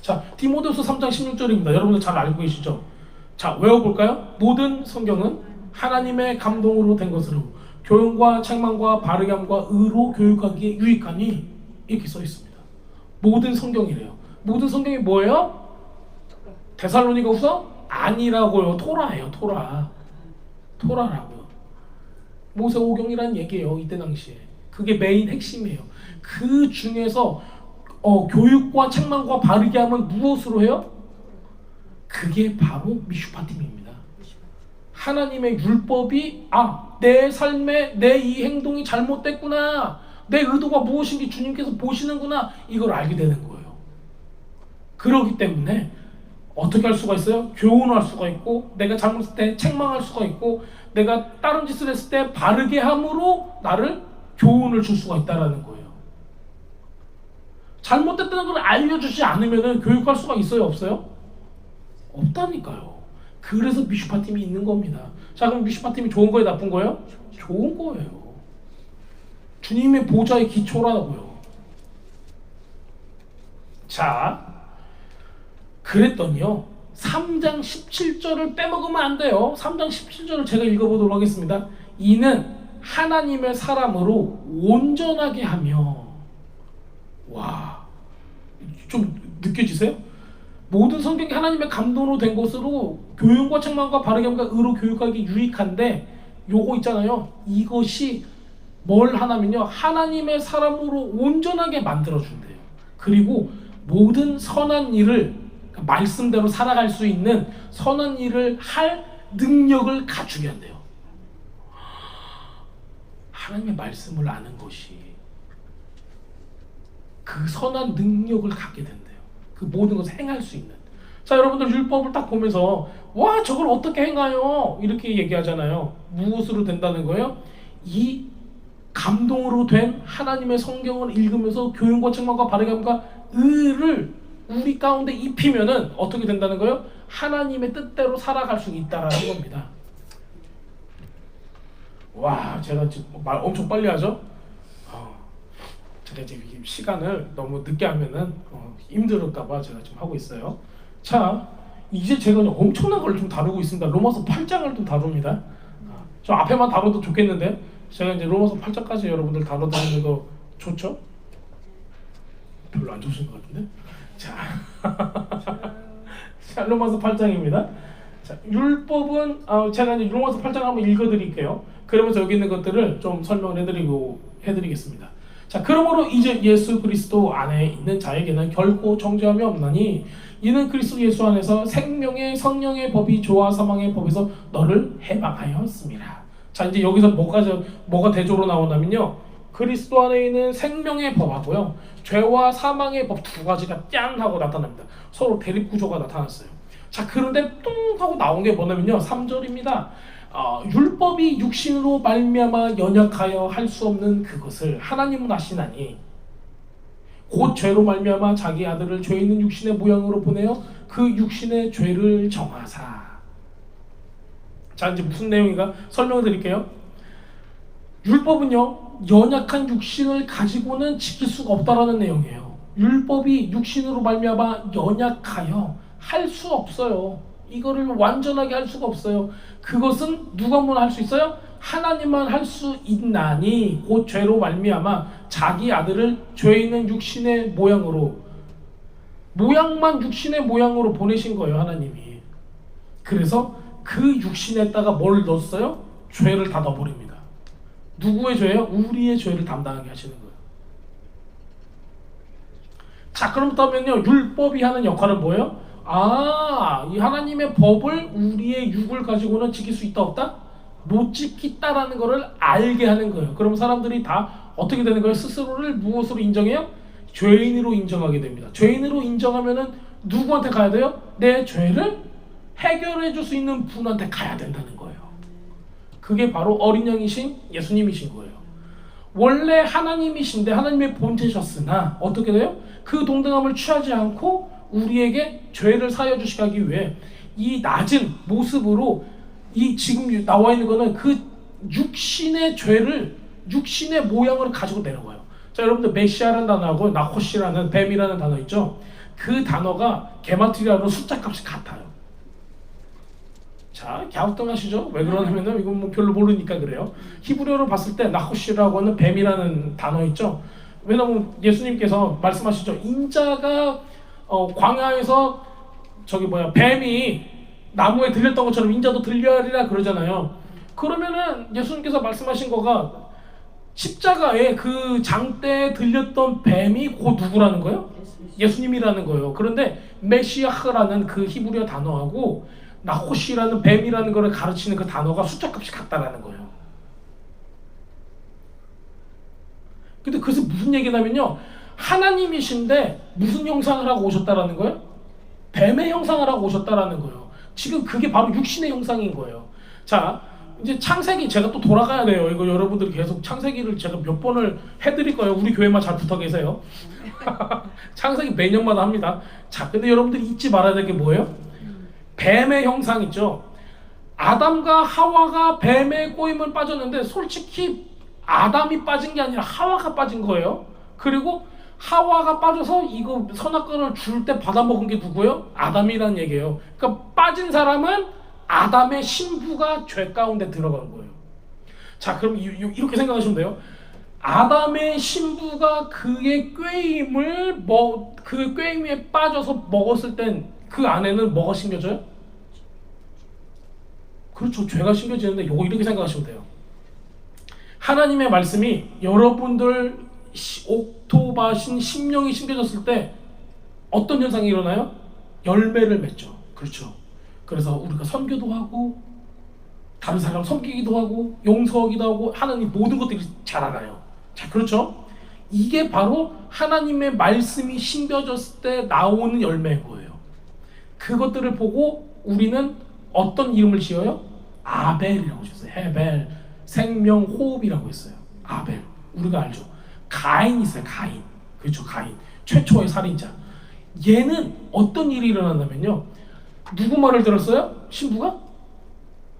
자, 디모데후서 3장 16절입니다. 여러분들 잘 알고 계시죠? 자, 외워볼까요? 모든 성경은 하나님의 감동으로 된 것으로 교훈과 책망과 바르게 함과 의로 교육하기에 유익하니 이렇게 써 있습니다. 모든 성경이래요. 모든 성경이 뭐예요? 데살로니가후서? 아니라고요. 토라예요. 토라라고요. 모세오경이라는 얘기예요. 이때 당시에. 그게 메인 핵심이에요. 그 중에서 교육과 책망과 바르게 함은 무엇으로 해요? 그게 바로 미슈파팀입니다. 하나님의 율법이 내 삶에 내 이 행동이 잘못됐구나, 내 의도가 무엇인지 주님께서 보시는구나, 이걸 알게 되는 거예요. 그렇기 때문에 어떻게 할 수가 있어요? 교훈할 수가 있고, 내가 잘못했을 때 책망할 수가 있고, 내가 다른 짓을 했을 때 바르게 함으로 나를 교훈을 줄 수가 있다는 거예요. 잘못됐다는 걸 알려주지 않으면 교육할 수가 있어요? 없어요? 없다니까요. 그래서 미슈파팀이 있는 겁니다. 자, 그럼 미슈파팀이 좋은 거예요? 나쁜 거예요? 좋은 거예요. 주님의 보좌의 기초라고요. 자, 그랬더니요, 3장 17절을 빼먹으면 안 돼요. 3장 17절을 제가 읽어보도록 하겠습니다. 이는 하나님의 사람으로 온전하게 하며, 와, 좀 느껴지세요? 모든 성경이 하나님의 감동으로 된 것으로 교훈과 책망과 바르게 함과 의로 교육하기 유익한데, 요거 있잖아요. 이것이 뭘 하냐면요, 하나님의 사람으로 온전하게 만들어준대요. 그리고 모든 선한 일을, 말씀대로 살아갈 수 있는 선한 일을 할 능력을 갖추게 한대요. 하나님의 말씀을 아는 것이 그 선한 능력을 갖게 된대요. 그 모든 것을 행할 수 있는. 자, 여러분들 율법을 딱 보면서 와, 저걸 어떻게 행하요? 이렇게 얘기하잖아요. 무엇으로 된다는 거예요? 이 감동으로 된 하나님의 성경을 읽으면서 교훈과 책망과 바르게 함과 의를 우리 가운데 입히면은 어떻게 된다는 거예요? 하나님의 뜻대로 살아갈 수 있다라는 겁니다. 와, 제가 지금 말 엄청 빨리 하죠? 제가 지금 시간을 너무 늦게 하면은 힘들을까봐 제가 지금 하고 있어요. 자, 이제 제가 엄청난 걸 좀 다루고 있습니다. 로마서 8장을 좀 다룹니다. 저 앞에만 다뤄도 좋겠는데, 제가 이제 로마서 8장까지 여러분들 다뤄드리는 거 좋죠? 별로 안 좋으신 것 같은데? 자, 자, 로마서 8장입니다. 자, 율법은 제가 이제 로마서 8장 한번 읽어드릴게요. 그러면서 여기 있는 것들을 좀 설명을 해드리겠습니다. 자, 그러므로 이제 예수 그리스도 안에 있는 자에게는 결코 정죄함이 없나니 이는 그리스도 예수 안에서 생명의 성령의 법이 죄와 사망의 법에서 너를 해방하였습니다. 자, 이제 여기서 뭐가 대조로 나오냐면요, 그리스도 안에 있는 생명의 법하고요, 죄와 사망의 법 두 가지가 짠 하고 나타납니다. 서로 대립 구조가 나타났어요. 자, 그런데 뚱 하고 나온 게 뭐냐면요, 3절입니다. 율법이 육신으로 말미암아 연약하여 할 수 없는 그것을 하나님은 아시나니 곧 죄로 말미암아 자기 아들을 죄 있는 육신의 모양으로 보내어 그 육신의 죄를 정하사. 자, 이제 무슨 내용인가 설명을 드릴게요. 율법은요, 연약한 육신을 가지고는 지킬 수가 없다라는 내용이에요. 율법이 육신으로 말미암아 연약하여 할 수 없어요. 이거를 완전하게 할 수가 없어요. 그것은 누가만 할 수 있어요? 하나님만 할 수 있나니 곧 죄로 말미암아 자기 아들을 죄 있는 육신의 모양만 육신의 모양으로 보내신 거예요, 하나님이. 그래서 그 육신에다가 뭘 넣었어요? 죄를 다 넣어버립니다. 누구의 죄예요? 우리의 죄를 담당하게 하시는 거예요. 자, 그렇다면요, 율법이 하는 역할은 뭐예요? 이 하나님의 법을 우리의 육을 가지고는 지킬 수 있다 없다? 못 지키다라는 것을 알게 하는 거예요. 그럼 사람들이 다 어떻게 되는 거예요? 스스로를 무엇으로 인정해요? 죄인으로 인정하게 됩니다. 죄인으로 인정하면은 누구한테 가야 돼요? 내 죄를 해결해 줄 수 있는 분한테 가야 된다는 거예요. 그게 바로 어린 양이신 예수님이신 거예요. 원래 하나님이신데 하나님의 본체셨으나 어떻게 돼요? 그 동등함을 취하지 않고 우리에게 죄를 사하여 주시기 하기 위해 이 낮은 모습으로 이 지금 나와 있는 거는 그 육신의 죄를 육신의 모양을 가지고 내려와요. 자, 여러분들 메시아라는 단어하고 나코시라는 뱀이라는 단어 있죠? 그 단어가 게마트리아로 숫자 값이 같아요. 자, 갸우뚱하시죠? 왜 그러냐면은 이건 뭐 별로 모르니까 그래요. 히브리어로 봤을 때 나호시라고 하는 뱀이라는 단어 있죠. 왜냐면 예수님께서 말씀하시죠. 인자가 광야에서 저기 뭐야 뱀이 나무에 들렸던 것처럼 인자도 들려리라 그러잖아요. 그러면은 예수님께서 말씀하신 거가 십자가에 그 장대에 들렸던 뱀이 곧 누구라는 거예요? 예수님이라는 거예요. 그런데 메시아흐라는 그 히브리어 단어하고 나호시라는 뱀이라는 것을 가르치는 그 단어가 숫자값이 같다라는 거예요. 근데 그것이 무슨 얘기냐면요. 하나님이신데 무슨 형상을 하고 오셨다라는 거예요? 뱀의 형상을 하고 오셨다라는 거예요. 지금 그게 바로 육신의 형상인 거예요. 자, 이제 창세기 제가 또 돌아가야 돼요. 이거 여러분들이 계속 창세기를 제가 몇 번을 해드릴 거예요. 우리 교회만 잘 붙어 계세요. 창세기 매년마다 합니다. 자, 근데 여러분들이 잊지 말아야 될 게 뭐예요? 뱀의 형상 있죠. 아담과 하와가 뱀의 꼬임을 빠졌는데 솔직히 아담이 빠진 게 아니라 하와가 빠진 거예요. 그리고 하와가 빠져서 이거 선악과를 줄 때 받아먹은 게 누구예요? 아담이라는 얘기예요. 그러니까 빠진 사람은 아담의 신부가 죄 가운데 들어간 거예요. 자, 그럼 이렇게 생각하시면 돼요. 아담의 신부가 그의 꾀임을 그 꾀임에 빠져서 먹었을 땐 그 안에는 뭐가 심겨져요? 그렇죠. 죄가 심겨지는데 요거 이렇게 생각하시면 돼요. 하나님의 말씀이 여러분들 옥토바신 심령이 심겨졌을 때 어떤 현상이 일어나요? 열매를 맺죠. 그렇죠. 그래서 우리가 선교도 하고 다른 사람 섬기기도 하고 용서하기도 하고 하는 이 모든 것들이 자라나요. 자, 그렇죠. 이게 바로 하나님의 말씀이 심겨졌을 때 나오는 열매인 거예요. 그것들을 보고 우리는 어떤 이름을 지어요? 아벨이라고 지었어요. 헤벨, 생명, 호흡이라고 했어요. 아벨, 우리가 알죠. 가인 있어요. 가인, 그렇죠. 가인, 최초의 살인자. 얘는 어떤 일이 일어났냐면요. 누구 말을 들었어요? 신부가?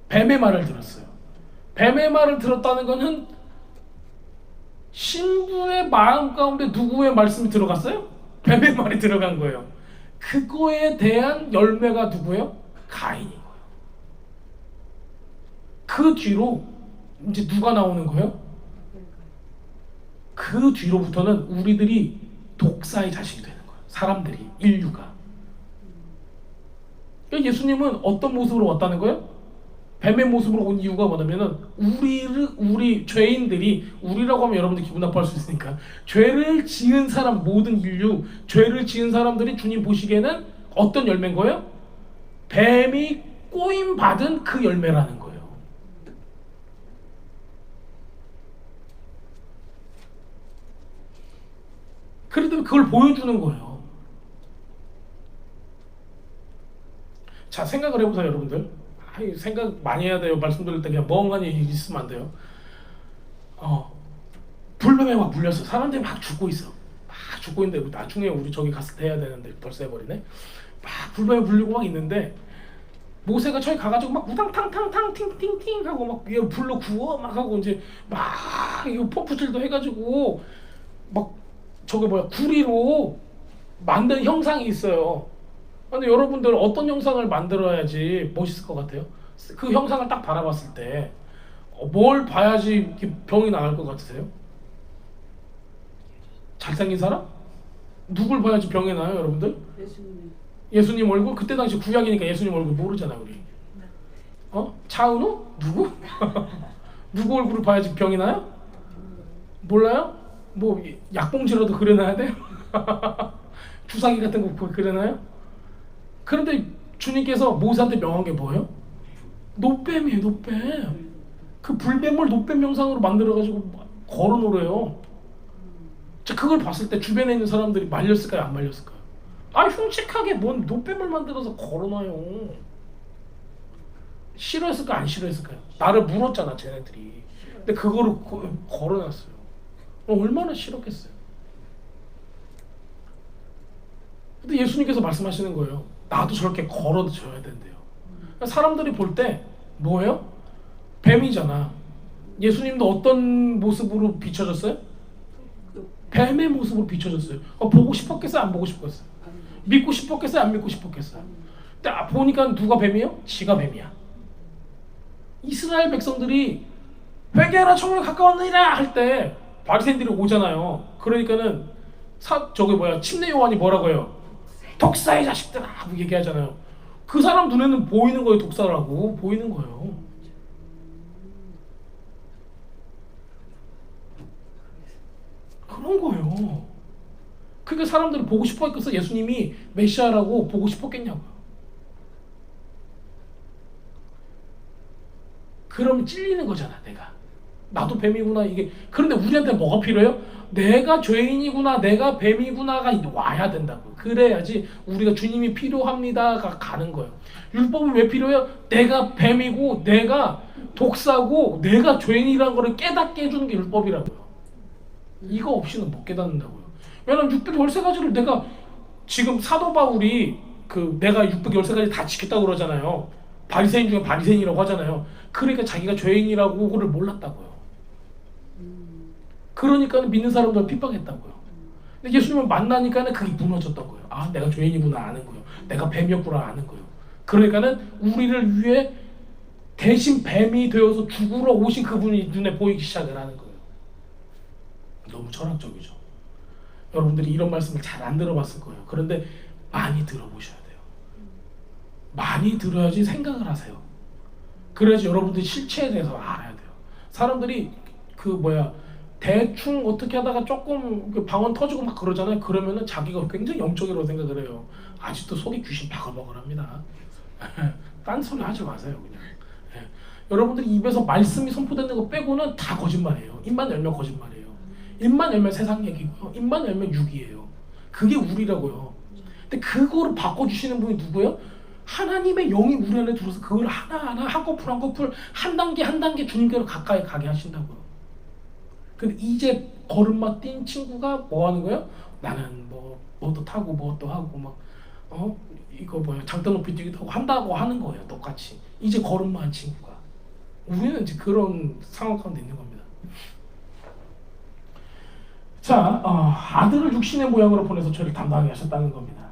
뱀의 말을 들었어요. 뱀의 말을 들었다는 것은 신부의 마음 가운데 누구의 말씀이 들어갔어요? 뱀의 말이 들어간 거예요. 그거에 대한 열매가 누구예요? 가인인 거예요. 그 뒤로 이제 누가 나오는 거예요? 그 뒤로부터는 우리들이 독사의 자식이 되는 거예요. 사람들이, 인류가. 그러니까 예수님은 어떤 모습으로 왔다는 거예요? 뱀의 모습으로 온 이유가 뭐냐면은 우리 죄인들이, 우리라고 하면 여러분들 기분 나빠할 수 있으니까, 죄를 지은 사람, 모든 인류 죄를 지은 사람들이 주님 보시기에는 어떤 열매인 거예요? 뱀이 꼬임 받은 그 열매라는 거예요. 그런데 그걸 보여주는 거예요. 자, 생각을 해보세요, 여러분들. 생각 많이 해야 돼요. 말씀드릴 때 그냥 멍하니 있으면 안 돼요. 불뱀에 막 물렸어. 사람들이 막 죽고 있어. 막 죽고 있는데 나중에 우리 저기 갔을 때 해야 되는데 벌써 해버리네. 막 불뱀에 물리고 막 있는데 모세가 저기 가가지고 막 우당탕탕탕 팅팅팅 하고 막 위에 불로 구워 막 하고 이제 막 이거 포프질도 해가지고 막 저게 뭐야 구리로 만든 형상이 있어요. 근데 여러분들 어떤 형상을 만들어야지 멋있을 것 같아요? 그 형상을 딱 바라봤을 때 뭘 봐야지 이렇게 병이 나을 것 같으세요? 잘생긴 사람? 누굴 봐야지 병이 나요, 여러분들? 예수님 얼굴? 그때 당시 구약이니까 예수님 얼굴 모르잖아 우리. 차은우? 누구? 누구 얼굴을 봐야지 병이 나요? 몰라요? 뭐 약봉지라도 그려놔야 돼요? 주사기 같은 거 그려놔요? 그런데 주님께서 모세한테 명한 게 뭐예요? 노뱀이에요, 노뱀. 그 불뱀을 노뱀 형상으로 만들어가지고 걸어놓으래요. 자, 그걸 봤을 때 주변에 있는 사람들이 말렸을까요, 안 말렸을까요? 흉측하게 뭔 노뱀을 만들어서 걸어놔요. 싫어했을까, 안 싫어했을까요? 나를 물었잖아, 쟤네들이. 근데 그거를 걸어놨어요. 얼마나 싫었겠어요. 근데 예수님께서 말씀하시는 거예요. 나도 저렇게 걸어줘야 된대요. 그러니까 사람들이 볼 때 뭐예요? 뱀이잖아. 예수님도 어떤 모습으로 비춰졌어요? 뱀의 모습으로 비춰졌어요. 보고 싶었겠어요? 안 보고 싶었어요? 믿고 싶었겠어요? 안 믿고 싶었겠어요? 근데 보니까 누가 뱀이에요? 지가 뱀이야. 이스라엘 백성들이 회개하라 청년이 가까웠느니라 할 때 바리새인들이 오잖아요. 그러니까는 저기 뭐야 침례 요한이 뭐라고 해요? 독사의 자식들아 하고 얘기하잖아요. 그 사람 눈에는 보이는 거예요. 독사라고 보이는 거예요. 그런 거예요. 그러니까 사람들이 보고 싶어 했겠어. 예수님이 메시아라고 보고 싶었겠냐고요. 그러면 찔리는 거잖아. 내가 나도 뱀이구나 이게. 그런데 우리한테 뭐가 필요해요? 내가 죄인이구나, 내가 뱀이구나가 와야 된다고. 그래야지 우리가 주님이 필요합니다가 가는 거예요. 율법이 왜 필요해요? 내가 뱀이고 내가 독사고 내가 죄인이라는 걸 깨닫게 해주는 게 율법이라고요. 이거 없이는 못 깨닫는다고요. 왜냐면 613가지를 내가 지금 사도 바울이 내가 613가지 다 지켰다고 그러잖아요. 바리새인 중에 바리새인이라고 하잖아요. 그러니까 자기가 죄인이라고 그걸 몰랐다고요. 그러니까 믿는 사람들 핍박했다고요. 근데 예수님을 만나니까는 그게 무너졌다고요. 아, 내가 죄인이구나 아는 거예요. 내가 뱀이었구나 아는 거예요. 그러니까는 우리를 위해 대신 뱀이 되어서 죽으러 오신 그분이 눈에 보이기 시작을 하는 거예요. 너무 철학적이죠. 여러분들이 이런 말씀을 잘 안 들어봤을 거예요. 그런데 많이 들어보셔야 돼요. 많이 들어야지 생각을 하세요. 그래야지 여러분들이 실체에 대해서 알아야 돼요. 사람들이 대충 어떻게 하다가 조금 방언 터지고 막 그러잖아요. 그러면은 자기가 굉장히 영적이라고 생각을 해요. 아직도 속에 귀신 바글바글합니다. 딴소리 하지 마세요. 그냥. 여러분들이 입에서 말씀이 선포되는 거 빼고는 다 거짓말이에요. 입만 열면 거짓말이에요. 입만 열면 세상 얘기고요. 입만 열면 육이에요. 그게 우리라고요. 근데 그거를 바꿔주시는 분이 누구예요? 하나님의 영이 우리 안에 들어서 그걸 하나하나 한 커플 한 커플 한 단계 한 단계 주님께로 가까이 가게 하신다고요. 근데 이제 걸음마 뛴 친구가 뭐 하는 거예요? 나는 뭐도 타고 뭐도 하고 막 이거 장대 높이 뛰기도 하고 한다고 하는 거예요. 똑같이 이제 걸음마 한 친구가. 우리는 이제 그런 상황 가운데 있는 겁니다. 자, 아들을 육신의 모양으로 보내서 저를 담당하게 하셨다는 겁니다.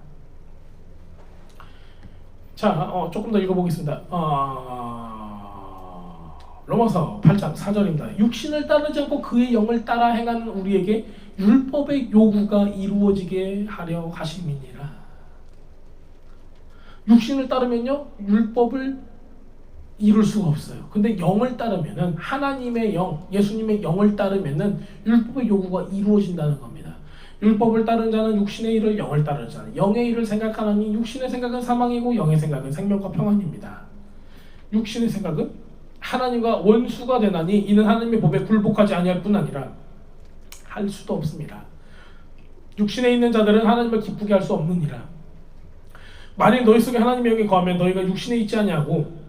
자, 조금 더 읽어보겠습니다. 로마서 8장 4절입니다. 육신을 따르지 않고 그의 영을 따라 행하는 우리에게 율법의 요구가 이루어지게 하려 하심이니라. 육신을 따르면요, 율법을 이룰 수가 없어요. 근데 영을 따르면은 하나님의 영, 예수님의 영을 따르면은 율법의 요구가 이루어진다는 겁니다. 율법을 따른 자는 육신의 일을, 영을 따르는 자는 영의 일을 생각하나니 육신의 생각은 사망이고 영의 생각은 생명과 평안입니다. 육신의 생각은 하나님과 원수가 되나니 이는 하나님의 법에 굴복하지 아니할 뿐 아니라 할 수도 없습니다. 육신에 있는 자들은 하나님을 기쁘게 할 수 없느니라. 만일 너희 속에 하나님의 영이 거하면 너희가 육신에 있지 아니하고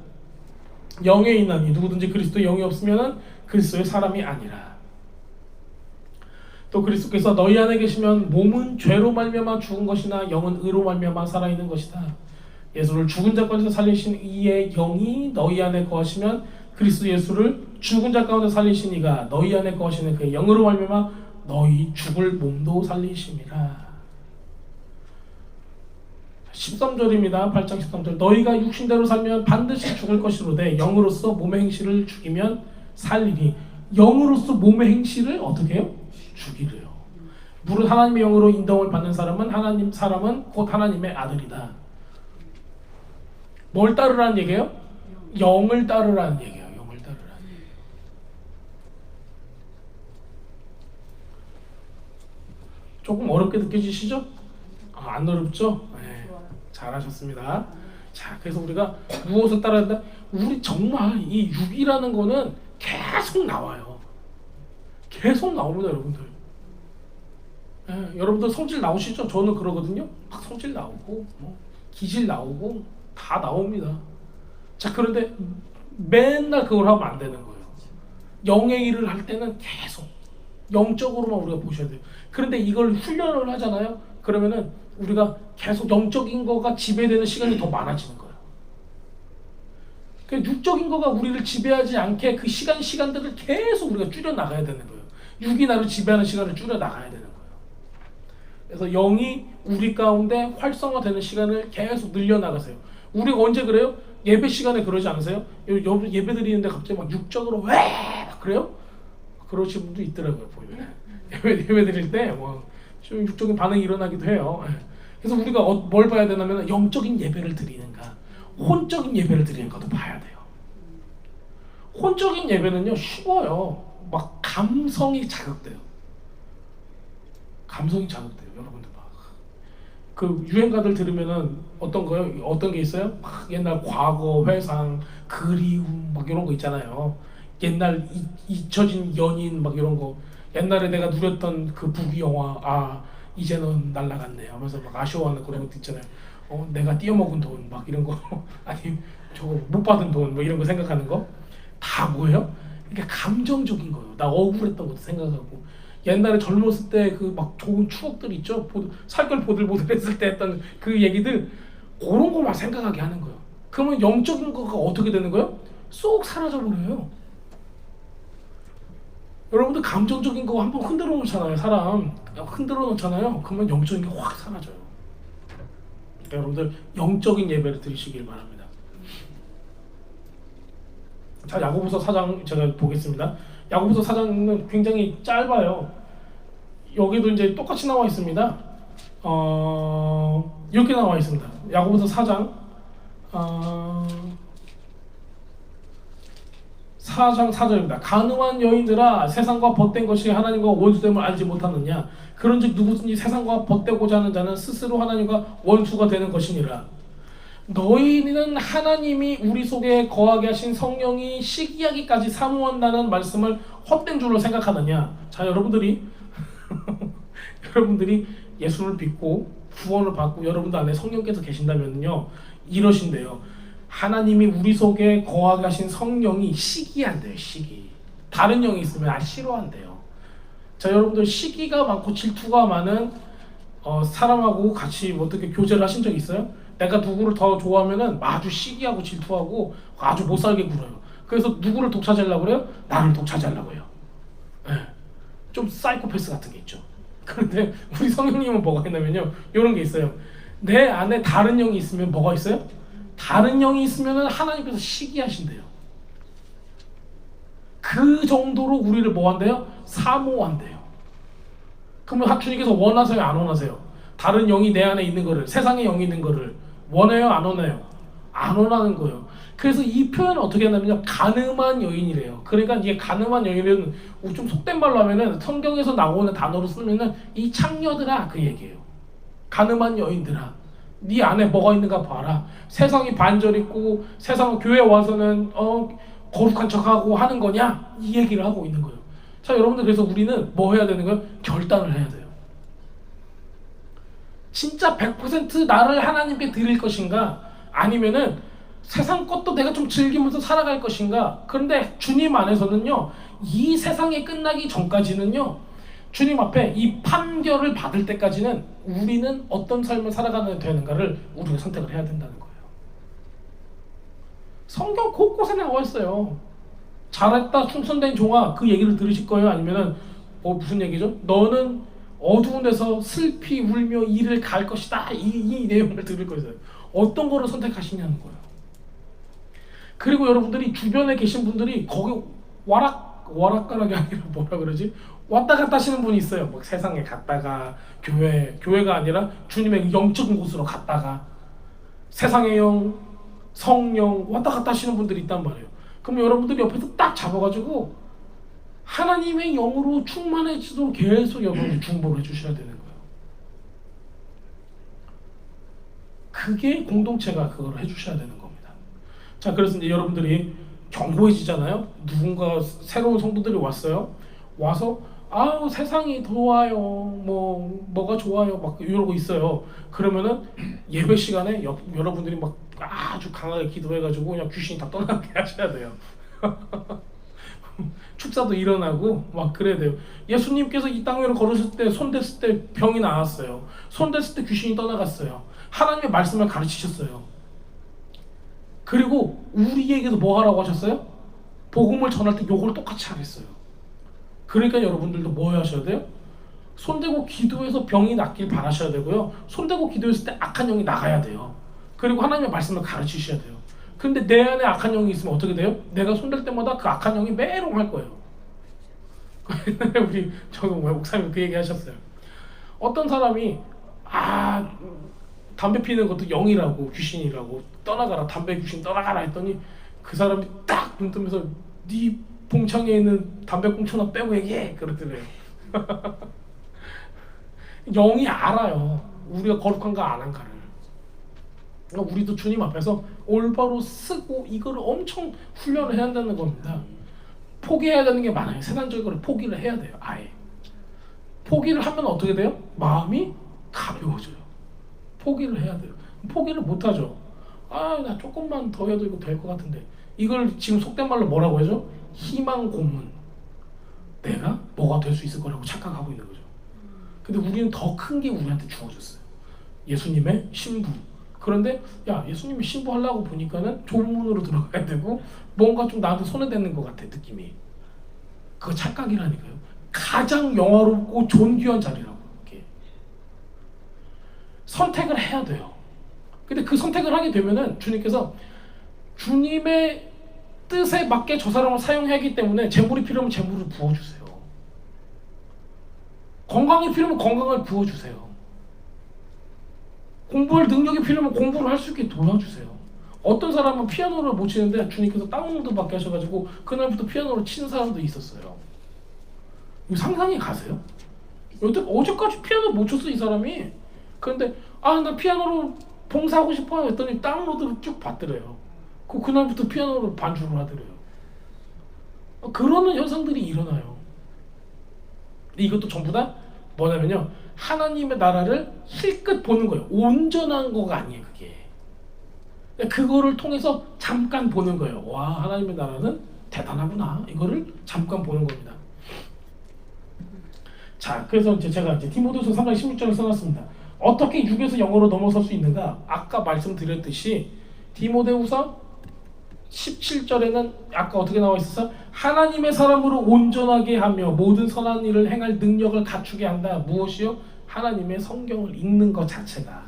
영에 있나니 누구든지 그리스도의 영이 없으면 그리스도의 사람이 아니라. 또 그리스도께서 너희 안에 계시면 몸은 죄로 말미암아 죽은 것이나 영은 의로 말미암아 살아있는 것이다. 예수를 죽은 자 가운데 살리신 이의 영이 너희 안에 거하시면 그리스도 예수를 죽은 자 가운데 살리신 이가 너희 안에 거하시는 그의 영으로 말미암아 너희 죽을 몸도 살리심이라. 13절입니다. 8장 13절. 너희가 육신대로 살면 반드시 죽을 것이로되 영으로서 몸의 행실을 죽이면 살리니. 영으로서 몸의 행실을 어떻게 해요? 죽이래요. 무릇 하나님의 영으로 인도함을 받는 사람은 곧 하나님의 아들이다. 뭘 따르라는 얘기예요? 영을 따르라는 얘기예요. 영을 따르라는 얘기예요. 조금 어렵게 느껴지시죠? 안 어렵죠? 네, 잘하셨습니다. 자, 그래서 우리가 무엇을 따라야 한다? 우리 정말 이 육이라는 거는 계속 나와요. 계속 나옵니다, 여러분들. 여러분들 성질 나오시죠? 저는 그러거든요. 막 성질 나오고 기질 나오고 다 나옵니다. 자, 그런데 맨날 그걸 하면 안 되는 거예요. 영의 일을 할 때는 계속 영적으로만 우리가 보셔야 돼요. 그런데 이걸 훈련을 하잖아요. 그러면은 우리가 계속 영적인 거가 지배되는 시간이 더 많아지는 거예요. 그러니까 육적인 거가 우리를 지배하지 않게 그 시간들을 계속 우리가 줄여 나가야 되는 거예요. 육이 나를 지배하는 시간을 줄여 나가야 되는 거예요. 그래서 영이 우리 가운데 활성화되는 시간을 계속 늘려 나가세요. 우리가 언제 그래요? 예배 시간에 그러지 않으세요? 예배 드리는데 갑자기 막 육적으로 왜 막 그래요? 그러신 분도 있더라고요 보면. 예배 드릴 때 뭐 좀 육적인 반응이 일어나기도 해요. 그래서 우리가 뭘 봐야 되냐면 영적인 예배를 드리는가, 혼적인 예배를 드리는가도 봐야 돼요. 혼적인 예배는요 쉬워요. 막 감성이 자극돼요. 감성이 자극돼요. 여러분들 막 그 유행가들 들으면은 어떤 거요? 어떤 게 있어요? 막 옛날 과거 회상, 그리움 막 이런 거 있잖아요. 옛날 잊혀진 연인 막 이런 거. 옛날에 내가 누렸던 그 부귀 영화, 아 이제는 날라갔네 하면서 막 아쉬워하는 그런 것도 있잖아요. 내가 띄어먹은 돈 막 이런 거 아니 저거 못 받은 돈 뭐 이런 거 생각하는 거 다 뭐예요? 이게 감정적인 거예요. 나 억울했던 것도 생각하고 옛날에 젊었을 때 그 막 좋은 추억들 있죠. 살결 보들보들했을 때 했던 그 얘기들 그런 거만 생각하게 하는 거예요. 그러면 영적인 거가 어떻게 되는 거예요? 쏙 사라져 버려요. 여러분들 감정적인 거 한번 흔들어 놓잖아요. 사람 흔들어 놓잖아요. 그러면 영적인 게 확 사라져요. 그러니까 여러분들 영적인 예배를 드리시길 바랍니다. 자, 야고보서 4장 제가 보겠습니다. 야고보서 4장은 굉장히 짧아요. 여기도 이제 똑같이 나와 있습니다. 이렇게 나와 있습니다. 야고보서 4장 4장 4절입니다. 간음한 여인들아 세상과 벗된 것이 하나님과 원수됨을 알지 못하느냐. 그런즉 누구든지 세상과 벗되고자 하는 자는 스스로 하나님과 원수가 되는 것이니라. 너희는 하나님이 우리 속에 거하게 하신 성령이 시기하기까지 사모한다는 말씀을 헛된 줄로 생각하느냐. 자, 여러분들이 여러분들이 예수를 믿고 구원을 받고 여러분들 안에 성령께서 계신다면요 이러신대요. 하나님이 우리 속에 거하게 하신 성령이 시기한대요. 시기. 다른 영이 있으면 싫어한대요. 자, 여러분들 시기가 많고 질투가 많은 사람하고 같이 어떻게 교제를 하신 적 있어요? 내가 누구를 더 좋아하면은 아주 시기하고 질투하고 아주 못 살게 굴어요. 그래서 누구를 독차지하려고 그래요? 나를 독차지하려고 해요. 네. 좀 사이코패스 같은 게 있죠. 그런데 우리 성령님은 뭐가 있냐면요 이런 게 있어요. 내 안에 다른 영이 있으면 뭐가 있어요? 다른 영이 있으면 하나님께서 시기하신대요. 그 정도로 우리를 뭐 한대요? 사모한대요. 그러면 주님께서 원하세요? 안 원하세요? 다른 영이 내 안에 있는 거를, 세상에 영이 있는 거를 원해요? 안 원해요? 안 원하는 거예요. 그래서 이 표현을 어떻게 하냐면요 간음한 여인이래요. 그러니까 이게 간음한 여인은 좀 속된 말로 하면은 성경에서 나오는 단어로 쓰면은 이 창녀들아 그 얘기예요. 간음한 여인들아 네 안에 뭐가 있는가 봐라. 세상이 반절 있고 세상 교회 와서는 거룩한 척하고 하는 거냐 이 얘기를 하고 있는 거예요. 자, 여러분들 그래서 우리는 뭐 해야 되는 거예요? 결단을 해야 돼요. 진짜 100% 나를 하나님께 드릴 것인가 아니면은 세상 것도 내가 좀 즐기면서 살아갈 것인가. 그런데 주님 안에서는요 이 세상이 끝나기 전까지는요 주님 앞에 이 판결을 받을 때까지는 우리는 어떤 삶을 살아가야 되는가를 우리가 선택을 해야 된다는 거예요. 성경 곳곳에 나와 있어요. 잘했다 충성된 종아 그 얘기를 들으실 거예요? 아니면은 무슨 얘기죠? 너는 어두운 데서 슬피 울며 이를 갈 것이다 이 내용을 들을 거예요. 어떤 거를 선택하시냐는 거예요. 그리고 여러분들이 주변에 계신 분들이 거기 와락가락이 아니라 뭐라 그러지? 왔다 갔다 하시는 분이 있어요. 뭐 세상에 갔다가 교회가 아니라 주님의 영적인 곳으로 갔다가 세상의 영, 성령 왔다 갔다 하시는 분들이 있단 말이에요. 그럼 여러분들이 옆에서 딱 잡아가지고 하나님의 영으로 충만해지도록 계속 여러분이 중보를 해주셔야 되는 거예요. 그게 공동체가 그걸 해주셔야 되는 겁니다. 자, 그래서 이제 여러분들이 견고해지잖아요. 누군가 새로운 성도들이 왔어요. 와서 세상이 좋아요. 뭐가 좋아요. 막 이러고 있어요. 그러면은 예배 시간에 여러분들이 막 아주 강하게 기도해가지고 그냥 귀신이 다 떠나게 하셔야 돼요. 축사도 일어나고 막 그래야 돼요. 예수님께서 이 땅 위로 걸으실 때 손댔을 때 병이 나았어요. 손댔을 때 귀신이 떠나갔어요. 하나님의 말씀을 가르치셨어요. 그리고 우리에게도 뭐 하라고 하셨어요? 복음을 전할 때 요걸 똑같이 하겠어요. 그러니까 여러분들도 뭐 하셔야 돼요? 손대고 기도해서 병이 낫길 바라셔야 되고요. 손대고 기도했을 때 악한 영이 나가야 돼요. 그리고 하나님의 말씀을 가르치셔야 돼요. 근데 내 안에 악한 영이 있으면 어떻게 돼요? 내가 손댈 때마다 그 악한 영이 메롱할 거예요. 우리 저기 목사님 그 얘기 하셨어요. 어떤 사람이 아 담배 피는 것도 영이라고 귀신이라고 떠나가라 담배 귀신 떠나가라 했더니 그 사람이 딱 눈 뜨면서 네 봉창에 있는 담배꽁초나 빼고 얘기해 그러더래요. 영이 알아요. 우리가 거룩한가 안 한가를. 그러니까 우리도 주님 앞에서 올바로 쓰고 이거를 엄청 훈련을 해야 한다는 겁니다. 포기해야 되는 게 많아요. 세상적으로 포기를 해야 돼요. 아예. 포기를 하면 어떻게 돼요? 마음이 가벼워져요. 포기를 해야 돼요. 포기를 못하죠. 아, 나 조금만 더 해도 이거 될 것 같은데. 이걸 지금 속된 말로 뭐라고 하죠? 희망 고문. 내가 뭐가 될 수 있을 거라고 착각하고 있는 거죠. 근데 우리는 더 큰 게 우리한테 주어졌어요. 예수님의 신부. 그런데 야 예수님이 신부하려고 보니까는 좁은 문으로 들어가야 되고 뭔가 좀 나한테 손해되는 것 같아 느낌이. 그거 착각이라니까요. 가장 영화롭고 존귀한 자리라고. 이렇게. 선택을 해야 돼요. 근데 그 선택을 하게 되면은 주님께서 주님의 뜻에 맞게 저 사람을 사용해야 하기 때문에 재물이 필요하면 재물을 부어주세요. 건강이 필요하면 건강을 부어주세요. 공부할 능력이 필요하면 공부를 할 수 있게 도와주세요. 어떤 사람은 피아노를 못 치는데 주님께서 다운로드 받게 하셔가지고 그날부터 피아노를 치는 사람도 있었어요. 이거 상상이 가세요? 어제까지 피아노 못 쳤어 이 사람이. 그런데 나 피아노로 봉사하고 싶어요 했더니 다운로드를 쭉 받더래요. 그날부터 피아노를 반주를 하더래요. 그러는 현상들이 일어나요. 이것도 전부 다 뭐냐면요. 하나님의 나라를 힐끗 보는 거예요. 온전한 거가 아니에요. 그게. 그거를 통해서 잠깐 보는 거예요. 와 하나님의 나라는 대단하구나. 이거를 잠깐 보는 겁니다. 자 그래서 제가 디모데후서 3장 16절을 써놨습니다. 어떻게 육에서 영으로 넘어설 수 있는가? 아까 말씀드렸듯이 디모데후서 17절에는 아까 어떻게 나와 있었어? 하나님의 사람으로 온전하게 하며 모든 선한 일을 행할 능력을 갖추게 한다. 무엇이요? 하나님의 성경을 읽는 것 자체가.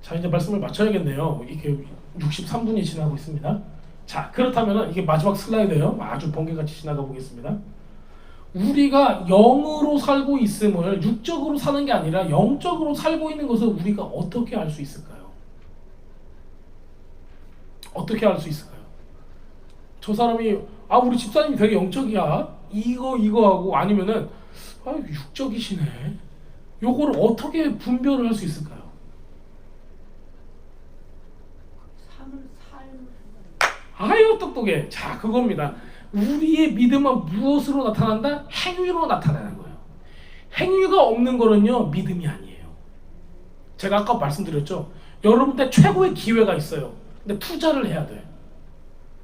자 이제 말씀을 마쳐야겠네요. 이게 63분이 지나고 있습니다. 자 그렇다면 이게 마지막 슬라이드예요. 아주 번개같이 지나가 보겠습니다. 우리가 영으로 살고 있음을 육적으로 사는 게 아니라 영적으로 살고 있는 것을 우리가 어떻게 알 수 있을까요? 어떻게 알 수 있을까요? 저 사람이 우리 집사님이 되게 영적이야 이거 하고 아니면은 육적이시네. 요거를 어떻게 분별을 할 수 있을까요? 아유 똑똑해. 자 그겁니다. 우리의 믿음은 무엇으로 나타난다? 행위로 나타나는 거예요. 행위가 없는 거는요 믿음이 아니에요. 제가 아까 말씀드렸죠. 여러분한테 최고의 기회가 있어요. 근데 투자를 해야 돼.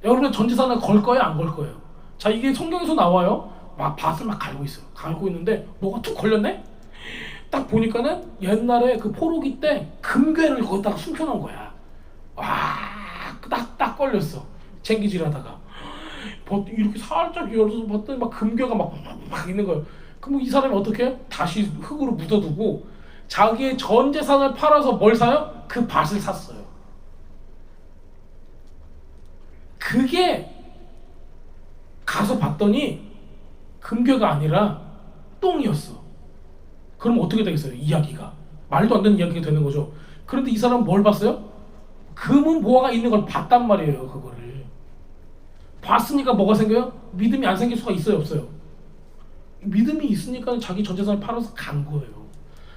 여러분 전 재산을 걸 거예요? 안 걸 거예요? 자 이게 성경에서 나와요. 막 밭을 막 갈고 있어요. 갈고 있는데 뭐가 툭 걸렸네? 딱 보니까는 옛날에 그 포로기 때 금괴를 거기다가 숨겨놓은 거야. 와, 딱 걸렸어. 쟁기질하다가 이렇게 살짝 열어서 봤더니 막 금괴가 막 있는 거예요. 그럼 이 사람이 어떻게 해요? 다시 흙으로 묻어두고 자기의 전 재산을 팔아서 뭘 사요? 그 밭을 샀어요. 그게 가서 봤더니 금괴가 아니라 똥이었어. 그럼 어떻게 되겠어요? 이야기가 말도 안 되는 이야기가 되는 거죠. 그런데 이 사람은 뭘 봤어요? 금은 보화가 있는 걸 봤단 말이에요. 그거를 봤으니까 뭐가 생겨요? 믿음이 안 생길 수가 있어요? 없어요? 믿음이 있으니까 자기 전 재산을 팔아서 간 거예요.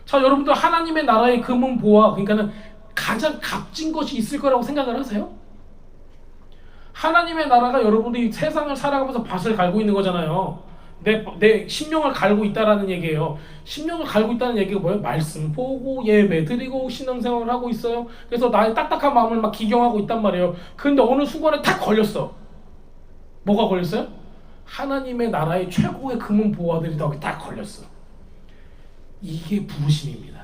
자 여러분들 하나님의 나라의 금은 보화 그러니까는 가장 값진 것이 있을 거라고 생각을 하세요? 하나님의 나라가 여러분들이 세상을 살아가면서 밭을 갈고 있는 거잖아요. 내 심령을 갈고 있다라는 얘기예요. 심령을 갈고 있다는 얘기가 뭐예요? 말씀 보고 예배 드리고 신앙생활을 하고 있어요. 그래서 나의 딱딱한 마음을 막 기경하고 있단 말이에요. 그런데 어느 순간에 탁 걸렸어. 뭐가 걸렸어요? 하나님의 나라의 최고의 금은 보화들이 딱 걸렸어. 이게 부르심입니다.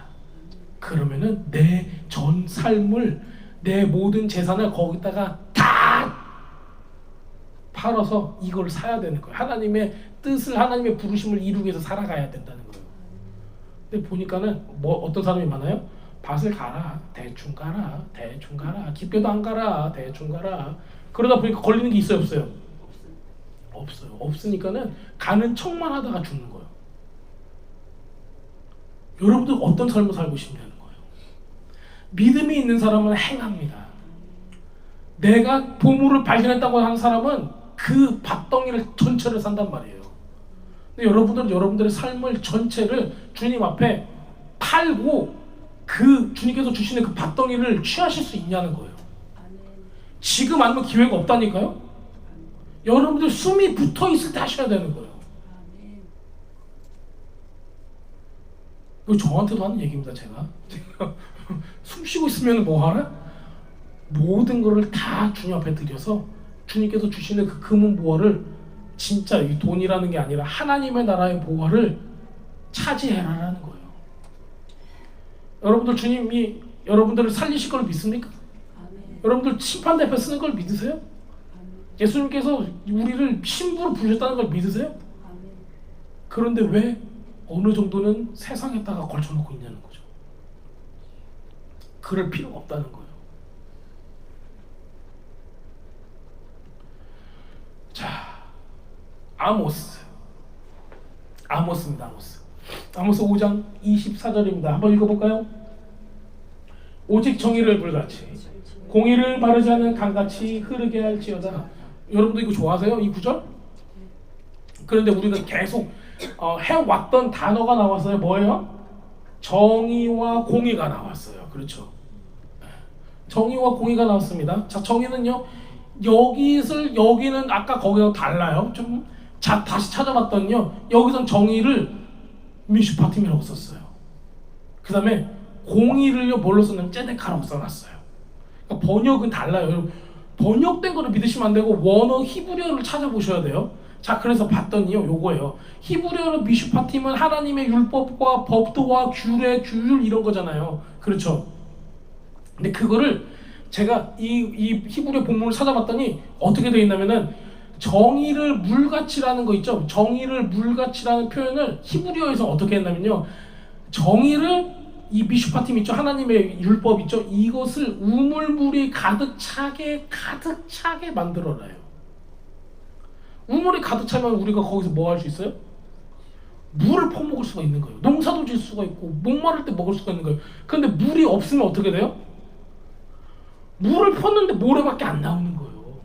그러면은 내 전 삶을 내 모든 재산을 거기다가 다 팔아서 이걸 사야 되는 거예요. 하나님의 뜻을 하나님의 부르심을 이루기 위해서 살아가야 된다는 거예요. 근데 보니까는 어떤 사람이 많아요? 밭을 가라, 대충 가라, 대충 가라, 깊게도 안 가라, 대충 가라. 그러다 보니까 걸리는 게 있어요, 없어요? 없어요. 없으니까는 가는 척만 하다가 죽는 거예요. 여러분들 어떤 삶을 살고 싶냐는 거예요. 믿음이 있는 사람은 행합니다. 내가 보물을 발견했다고 하는 사람은 그 밭덩이를 전체를 산단 말이에요. 근데 여러분들은 여러분들의 삶을 전체를 주님 앞에 팔고 그 주님께서 주시는 그 밭덩이를 취하실 수 있냐는 거예요. 지금 아니면 기회가 없다니까요. 여러분들 숨이 붙어 있을 때 하셔야 되는 거예요. 이거 저한테도 하는 얘기입니다. 제가 숨 쉬고 있으면 뭐 하나? 모든 것을 다 주님 앞에 드려서 주님께서 주시는 그 금은 보화를 진짜 이 돈이라는 게 아니라 하나님의 나라의 보화를 차지해라라는 거예요. 여러분들 주님이 여러분들을 살리실 걸 믿습니까? 아멘. 여러분들 심판대 앞에 쓰는 걸 믿으세요? 아멘. 예수님께서 우리를 신부로 부르셨다는 걸 믿으세요? 아멘. 그런데 왜 어느 정도는 세상에다가 걸쳐놓고 있냐는 거죠. 그럴 필요가 없다는 거예요. 자, 아모스입니다. 아모스 5장 24절입니다. 한번 읽어볼까요? 오직 정의를 불같이 공의를 바르지 않은 강같이 흐르게 할지어다. 여러분도 이거 좋아하세요? 이 구절? 그런데 우리가 계속 해왔던 단어가 나왔어요. 뭐예요? 정의와 공의가 나왔어요. 그렇죠? 정의와 공의가 나왔습니다. 자, 정의는요, 여기는 아까 거기랑 달라요. 다시 찾아봤더니요, 여기선 정의를 미슈파팀이라고 썼어요. 그 다음에 공의를요, 뭘로 썼냐면 ጼ데카라고 써놨어요. 그러니까 번역은 달라요. 번역된 거를 믿으시면 안 되고 원어 히브리어를 찾아보셔야 돼요. 자, 그래서 봤더니요, 요거예요. 히브리어로 미슈파팀은 하나님의 율법과 법도와 규례, 규율 이런 거잖아요. 그렇죠? 근데 그거를 제가 이 히브리어 본문을 찾아봤더니 어떻게 되어 있냐면은 정의를 물같이라는 거 있죠. 정의를 물같이라는 표현을 히브리어에서 어떻게 했냐면요, 정의를 이 미슈파팀 있죠. 하나님의 율법 있죠. 이것을 우물물이 가득 차게 만들어놔요. 우물이 가득 차면 우리가 거기서 뭐 할 수 있어요? 물을 퍼먹을 수가 있는 거예요. 농사도 질 수가 있고 목마를 때 먹을 수가 있는 거예요. 그런데 물이 없으면 어떻게 돼요? 물을 폈는데 모래밖에 안 나오는 거예요.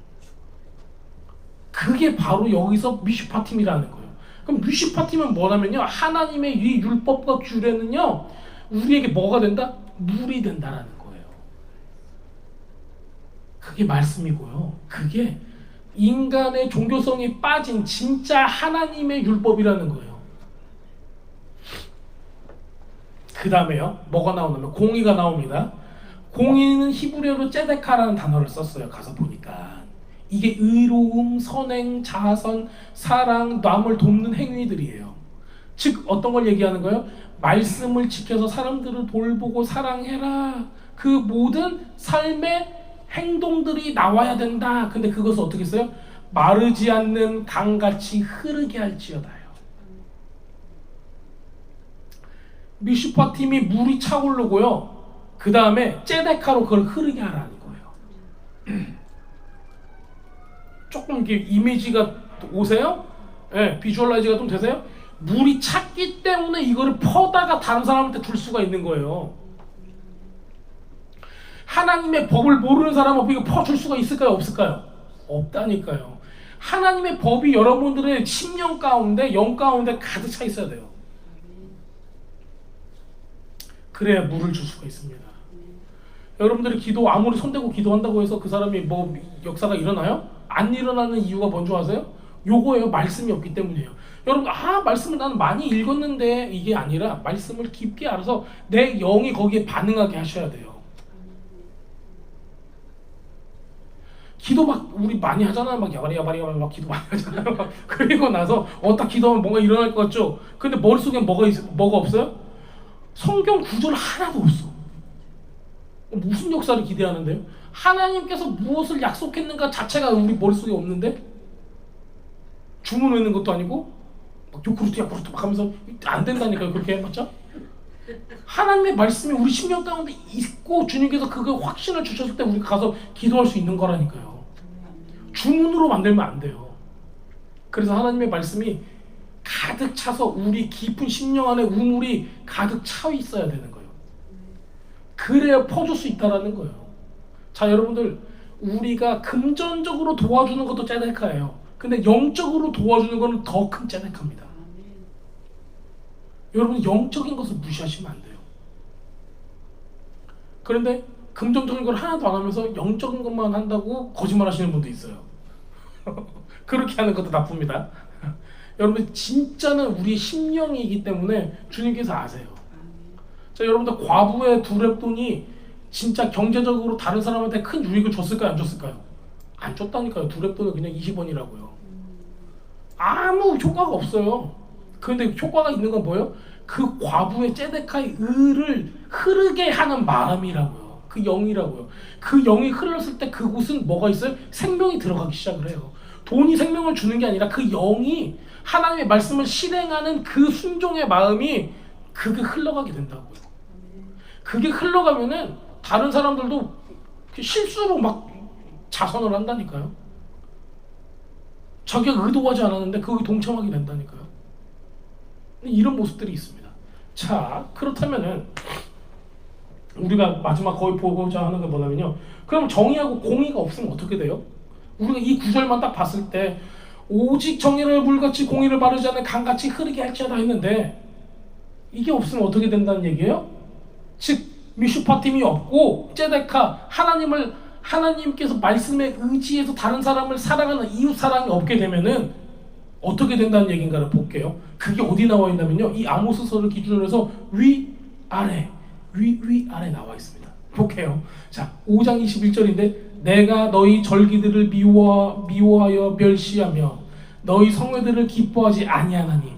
그게 바로 여기서 미슈파팀이라는 거예요. 그럼 미슈파팀은 뭐냐면요, 하나님의 이 율법과 규례는요, 우리에게 뭐가 된다? 물이 된다라는 거예요. 그게 말씀이고요. 그게 인간의 종교성이 빠진 진짜 하나님의 율법이라는 거예요. 그 다음에요, 뭐가 나오냐면 공의가 나옵니다. 공의는 히브리어로 ጼ데카라는 단어를 썼어요. 가서 보니까 이게 의로움, 선행, 자선, 사랑, 남을 돕는 행위들이에요. 즉 어떤 걸 얘기하는 거예요? 말씀을 지켜서 사람들을 돌보고 사랑해라. 그 모든 삶의 행동들이 나와야 된다. 근데 그것을 어떻게 써요? 마르지 않는 강같이 흐르게 할지어다요. 미슈파팀이 물이 차오르고요, 그 다음에 ጼ데카로 그걸 흐르게 하라는 거예요. 조금 이렇게 이미지가 오세요? 네, 비주얼라이즈가 좀 되세요? 물이 찼기 때문에 이거를 퍼다가 다른 사람한테 줄 수가 있는 거예요. 하나님의 법을 모르는 사람은 이거 퍼줄 수가 있을까요? 없을까요? 없다니까요. 하나님의 법이 여러분들의 심령 가운데, 영 가운데 가득 차 있어야 돼요. 그래야 물을 줄 수가 있습니다. 여러분들이 아무리 손대고 기도한다고 해서 그 사람이 뭐 역사가 일어나요? 안 일어나는 이유가 뭔지 아세요? 요거예요. 말씀이 없기 때문이에요. 여러분, 말씀을 나는 많이 읽었는데, 이게 아니라 말씀을 깊게 알아서 내 영이 거기에 반응하게 하셔야 돼요. 기도 막 우리 많이 하잖아요. 막 야바리 막 기도 많이 하잖아요. 그리고 나서 딱 기도하면 뭔가 일어날 것 같죠? 근데 머릿속에 뭐가 없어요? 성경 구절 하나도 없어. 무슨 역사를 기대하는데요? 하나님께서 무엇을 약속했는가 자체가 우리 머릿속에 없는데, 주문 외는 것도 아니고 막 요구르트 막 하면서 안 된다니까요. 그렇게 해봤자. 하나님의 말씀이 우리 심령 가운데 있고 주님께서 그 확신을 주셨을 때 우리가 가서 기도할 수 있는 거라니까요. 주문으로 만들면 안 돼요. 그래서 하나님의 말씀이 가득 차서 우리 깊은 심령 안에 우물이 가득 차 있어야 되는 거예요. 그래야 퍼줄 수 있다라는 거예요. 자, 여러분들, 우리가 금전적으로 도와주는 것도 째데카예요. 근데 영적으로 도와주는 것은 더 큰 째데카입니다. 여러분, 영적인 것을 무시하시면 안 돼요. 그런데 금전적인 걸 하나도 안 하면서 영적인 것만 한다고 거짓말 하시는 분도 있어요. 그렇게 하는 것도 나쁩니다. 여러분, 진짜는 우리 심령이기 때문에 주님께서 아세요. 자, 여러분들, 과부의 두렙돈이 진짜 경제적으로 다른 사람한테 큰 유익을 줬을까요? 안 줬을까요? 안 줬다니까요. 두렙돈은 그냥 20원이라고요. 아무 효과가 없어요. 그런데 효과가 있는 건 뭐예요? 그 과부의 째데카의 의를 흐르게 하는 마음이라고요. 그 영이라고요. 그 영이 흘렀을 때 그곳은 뭐가 있어요? 생명이 들어가기 시작을 해요. 돈이 생명을 주는 게 아니라 그 영이 하나님의 말씀을 실행하는 그 순종의 마음이 그게 흘러가게 된다고요. 그게 흘러가면은 다른 사람들도 실수로 막 자선을 한다니까요. 자기가 의도하지 않았는데 거기 동참하게 된다니까요. 이런 모습들이 있습니다. 자, 그렇다면은 우리가 마지막 거의 보고자 하는 게 뭐냐면요. 그럼 정의하고 공의가 없으면 어떻게 돼요? 우리가 이 구절만 딱 봤을 때 오직 정의를 물같이 공의를 바르지 않는 강같이 흐르게 할지어다 했는데 이게 없으면 어떻게 된다는 얘기예요? 즉 미슈파팀이 없고 째데카 하나님께서 말씀에 의지해서 다른 사람을 사랑하는 이웃 사랑이 없게 되면은 어떻게 된다는 얘기인가를 볼게요. 그게 어디 나와 있냐면요. 이 아모스서를 기준으로 해서 위 아래 나와 있습니다. 볼게요. 자, 5장 21절인데 내가 너희 절기들을 미워하여 멸시하며 너희 성회들을 기뻐하지 아니하나니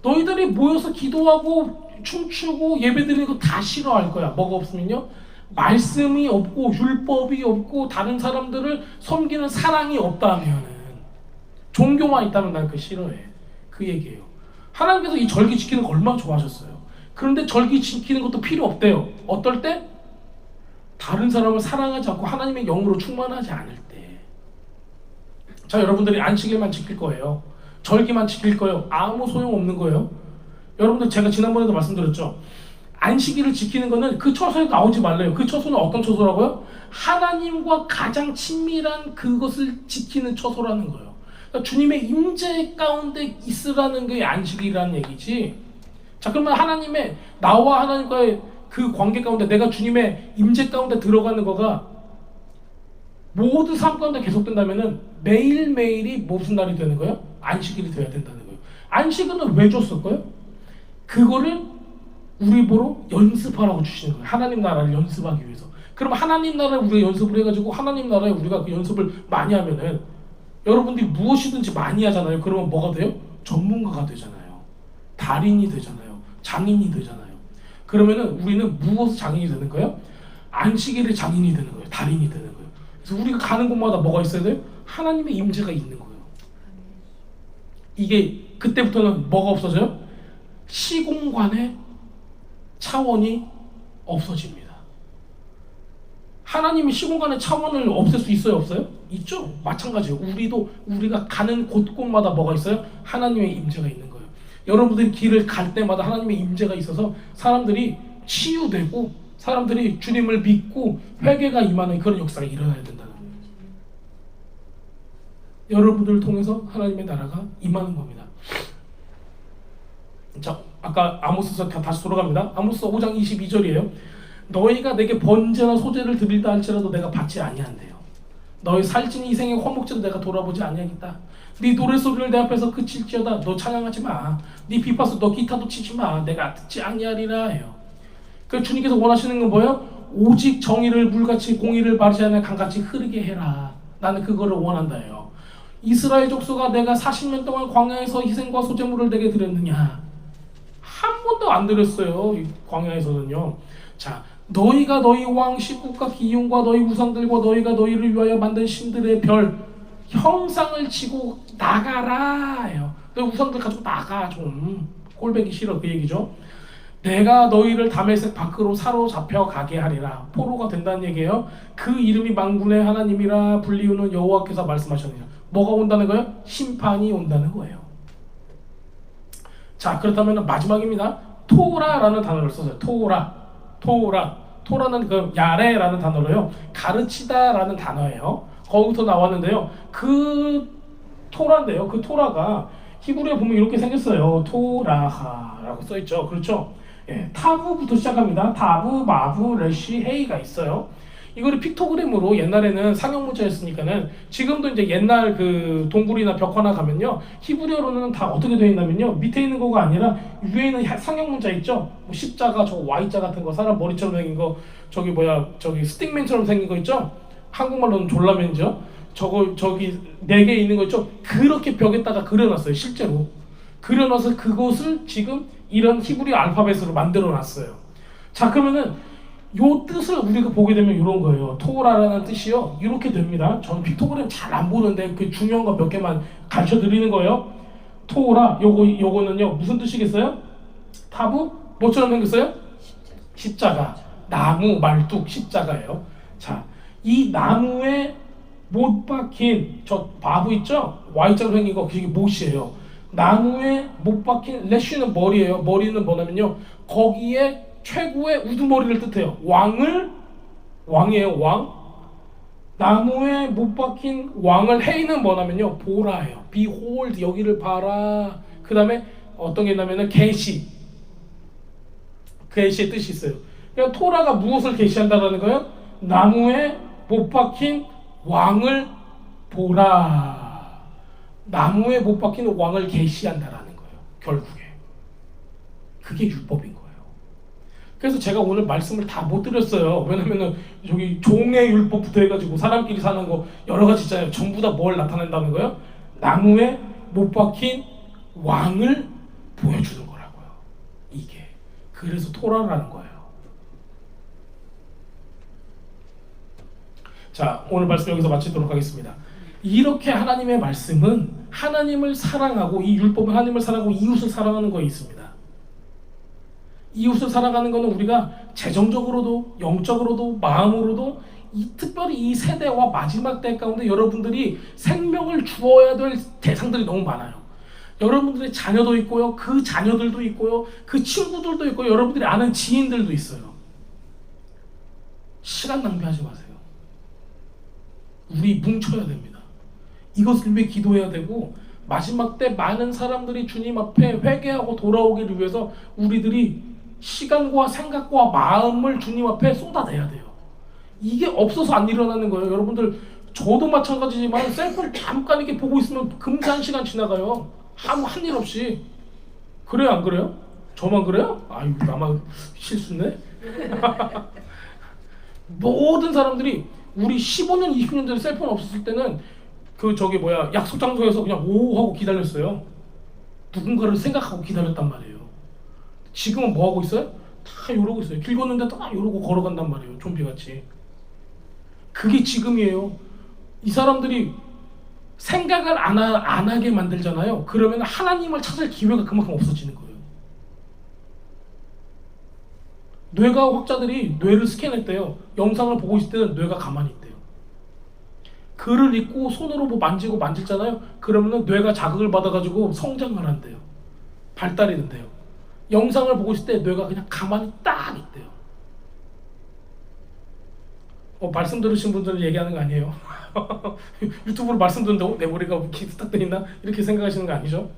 너희들이 모여서 기도하고 춤추고 예배드리는 거 다 싫어할 거야. 뭐가 없으면요? 말씀이 없고 율법이 없고 다른 사람들을 섬기는 사랑이 없다면은 종교만 있다면 난 그거 싫어해. 그 얘기예요. 하나님께서 이 절기 지키는 거 얼마나 좋아하셨어요. 그런데 절기 지키는 것도 필요 없대요. 어떨 때? 다른 사람을 사랑하지 않고 하나님의 영으로 충만하지 않을 때. 자, 여러분들이 안식일만 지킬 거예요. 절기만 지킬 거예요. 아무 소용없는 거예요. 여러분들, 제가 지난번에도 말씀드렸죠. 안식일을 지키는 거는 그 처소에 나오지 말래요. 그 처소는 어떤 처소라고요? 하나님과 가장 친밀한 그것을 지키는 처소라는 거예요. 그러니까 주님의 임재 가운데 있으라는 게 안식이라는 얘기지. 자, 그러면 나와 하나님과의 그 관계 가운데 내가 주님의 임재 가운데 들어가는 거가 모든 삶 가운데 계속된다면은 매일매일이 무슨 날이 되는 거예요? 안식일이 돼야 된다는 거예요. 안식일은 왜 줬을까요? 그거를 우리 보러 연습하라고 주시는 거예요. 하나님 나라를 연습하기 위해서. 그럼 하나님 나라를 우리가 연습을 해가지고 하나님 나라에 우리가 그 연습을 많이 하면은 여러분들이 무엇이든지 많이 하잖아요. 그러면 뭐가 돼요? 전문가가 되잖아요. 달인이 되잖아요. 장인이 되잖아요. 그러면은 우리는 무엇을 장인이 되는 거예요? 안식일의 장인이 되는 거예요. 달인이 되는 거예요. 그래서 우리가 가는 곳마다 뭐가 있어야 돼요? 하나님의 임재가 있는 거예요. 이게 그때부터는 뭐가 없어져요? 시공간의 차원이 없어집니다. 하나님이 시공간의 차원을 없앨 수 있어요? 없어요? 있죠. 마찬가지예요. 우리가 가는 곳곳마다 뭐가 있어요? 하나님의 임재가 있는 거예요. 여러분들이 길을 갈 때마다 하나님의 임재가 있어서 사람들이 치유되고 사람들이 주님을 믿고 회개가 임하는 그런 역사가 일어나야 된다는 거예요. 여러분들을 통해서 하나님의 나라가 임하는 겁니다. 자, 아까 아모스서 다시 돌아갑니다. 아모스 5장 22절이에요. 너희가 내게 번제나 소제를 드릴다 할지라도 내가 받지 아니한대요. 너희 살찐 이생의 화목제도 내가 돌아보지 아니하겠다. 네 노래소리를 내 앞에서 그칠지어다. 너 찬양하지 마. 네 비파소 너 기타도 치지 마. 내가 듣지 아니하리라 해요. 그 주님께서 원하시는 건 뭐예요? 오직 정의를 물같이 공의를 바르지 않는 강같이 흐르게 해라. 나는 그거를 원한다 해요. 이스라엘 족속아 내가 40년 동안 광야에서 희생과 소제물을 내게 드렸느냐? 한 번도 안 드렸어요. 이 광야에서는요. 자, 너희가 너희 왕 식국과 기용과 너희 우상들과 너희가 너희를 위하여 만든 신들의 별 형상을 치고 나가라 해요. 너 우상들 가지고 나가. 좀 꼴배기 싫어. 그 얘기죠. 내가 너희를 다메섹 밖으로 사로잡혀 가게 하리라. 포로가 된다는 얘기예요. 그 이름이 만군의 하나님이라 불리우는 여호와께서 말씀하셨느니라. 뭐가 온다는 거예요? 심판이 온다는 거예요. 자, 그렇다면 마지막입니다. 토라라는 단어를 써서요. 토라는 그 야레라는 단어로요. 가르치다라는 단어예요. 거기서 나왔는데요. 그 토라인데요. 그 토라가 히브리에 보면 이렇게 생겼어요. 토라하라고 써있죠. 그렇죠? 예, 타브부터 시작합니다. 타브, 마브, 레시, 헤이가 있어요. 이거를 픽토그램으로 옛날에는 상형 문자였으니까는 지금도 이제 옛날 그 동굴이나 벽화나 가면요 히브리어로는 다 어떻게 되어 있냐면요 밑에 있는 거가 아니라 위에 있는 상형 문자 있죠. 뭐 십자가, 저 Y자 같은 거, 사람 머리처럼 생긴 거, 저기 스틱맨처럼 생긴 거 있죠. 한국말로는 졸라맨죠. 저기 4개 있는 거 있죠. 그렇게 벽에다가 그려놨어요. 실제로 그려놔서 그것을 지금 이런 히브리 알파벳으로 만들어놨어요. 자, 그러면은 요 뜻을 우리가 보게 되면 이런 거예요. 토라라는 뜻이요. 이렇게 됩니다. 저는 픽토그램 잘 안 보는데 그 중요한 거 몇 개만 가르쳐 드리는 거예요. 토라, 요거는요 무슨 뜻이겠어요? 타브? 뭐처럼 생겼어요? 십자가. 나무, 말뚝, 십자가예요. 자, 이 나무에 못 박힌 저 바브 있죠? Y자로 생긴 거 그게 못이에요. 나무에 못 박힌 레쉬는 머리예요. 머리는 뭐냐면요 거기에 최고의 우두머리를 뜻해요. 왕이에요. 왕. 나무에 못 박힌 왕을 헤이는 뭐냐면요 보라예요. behold, 여기를 봐라. 그 다음에 어떤 게 있냐면은 계시의 뜻이 있어요. 그러니까 토라가 무엇을 계시한다라는 거예요? 나무에 못 박힌 왕을 보라. 나무에 못 박힌 왕을 계시한다라는 거예요. 결국에 그게 율법인 거예요. 그래서 제가 오늘 말씀을 다 못 드렸어요. 왜냐면은 저기 종의 율법부터 해가지고 사람끼리 사는 거 여러 가지 있잖아요. 전부 다 뭘 나타낸다는 거예요? 나무에 못 박힌 왕을 보여주는 거라고요. 이게 그래서 토라라는 거예요. 자, 오늘 말씀 여기서 마치도록 하겠습니다. 이렇게 하나님의 말씀은 하나님을 사랑하고, 이 율법은 하나님을 사랑하고 이웃을 사랑하는 거에 있습니다. 이웃을 사랑하는 것은 우리가 재정적으로도 영적으로도 마음으로도 특별히 이 세대와 마지막 때 가운데 여러분들이 생명을 주어야 될 대상들이 너무 많아요. 여러분들의 자녀도 있고요, 그 자녀들도 있고요, 그 친구들도 있고요, 여러분들이 아는 지인들도 있어요. 시간 낭비하지 마세요. 우리 뭉쳐야 됩니다. 이것을 위해 기도해야 되고, 마지막 때 많은 사람들이 주님 앞에 회개하고 돌아오기를 위해서 우리들이 시간과 생각과 마음을 주님 앞에 쏟아내야 돼요. 이게 없어서 안 일어나는 거예요. 여러분들, 저도 마찬가지지만 셀프를 잠깐 이렇게 보고 있으면 금세 한 시간 지나가요. 아무 한 일 없이. 그래요, 안 그래요? 저만 그래요? 아유, 나만 실수네. 모든 사람들이 우리 15년, 20년 전에 셀폰 없었을 때는 약속 장소에서 그냥 오 하고 기다렸어요. 누군가를 생각하고 기다렸단 말이에요. 지금은 뭐 하고 있어요? 다 이러고 있어요. 길 걷는데 다 이러고 걸어간단 말이에요. 좀비같이. 그게 지금이에요. 이 사람들이 생각을 안 하게 만들잖아요. 그러면 하나님을 찾을 기회가 그만큼 없어지는 거예요. 뇌과학 학자들이 뇌를 스캔했대요. 영상을 보고 있을 때는 뇌가 가만히 있대요. 글을 읽고 손으로 뭐 만지잖아요. 그러면 뇌가 자극을 받아가지고 성장을 한대요. 발달이 된대요. 영상을 보고 있을 때 뇌가 그냥 가만히 딱 있대요. 말씀 들으신 분들은 얘기하는 거 아니에요. 유튜브로 말씀 듣는다고 내 머리가 딱 되있나? 이렇게 생각하시는 거 아니죠?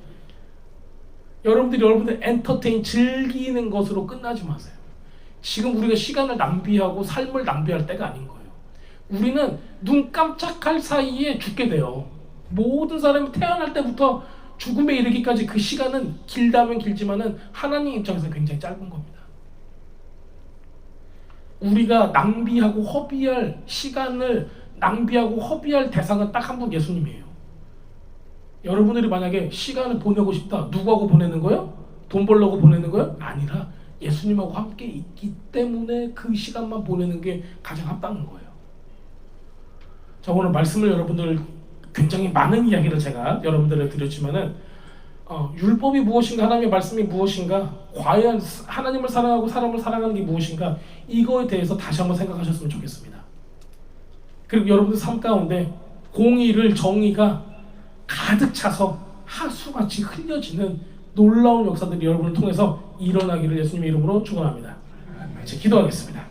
여러분들 엔터테인, 즐기는 것으로 끝나지 마세요. 지금 우리가 시간을 낭비하고 삶을 낭비할 때가 아닌 거예요. 우리는 눈 깜짝할 사이에 죽게 돼요. 모든 사람이 태어날 때부터 죽음에 이르기까지 그 시간은 길다면 길지만은 하나님 입장에서 굉장히 짧은 겁니다. 우리가 낭비하고 허비할 시간을 낭비하고 허비할 대상은 딱 한 분, 예수님이에요. 여러분들이 만약에 시간을 보내고 싶다, 누구하고 보내는 거예요? 돈 벌려고 보내는 거예요? 아니라 예수님하고 함께 있기 때문에 그 시간만 보내는 게 가장 합당한 거예요. 자, 오늘 말씀을 여러분들 굉장히 많은 이야기를 제가 여러분들에게 드렸지만은 율법이 무엇인가, 하나님의 말씀이 무엇인가, 과연 하나님을 사랑하고 사람을 사랑하는 게 무엇인가, 이거에 대해서 다시 한번 생각하셨으면 좋겠습니다. 그리고 여러분들 삶 가운데 공의를, 정의가 가득 차서 하수같이 흘려지는 놀라운 역사들이 여러분을 통해서 일어나기를 예수님의 이름으로 축원합니다. 기도하겠습니다.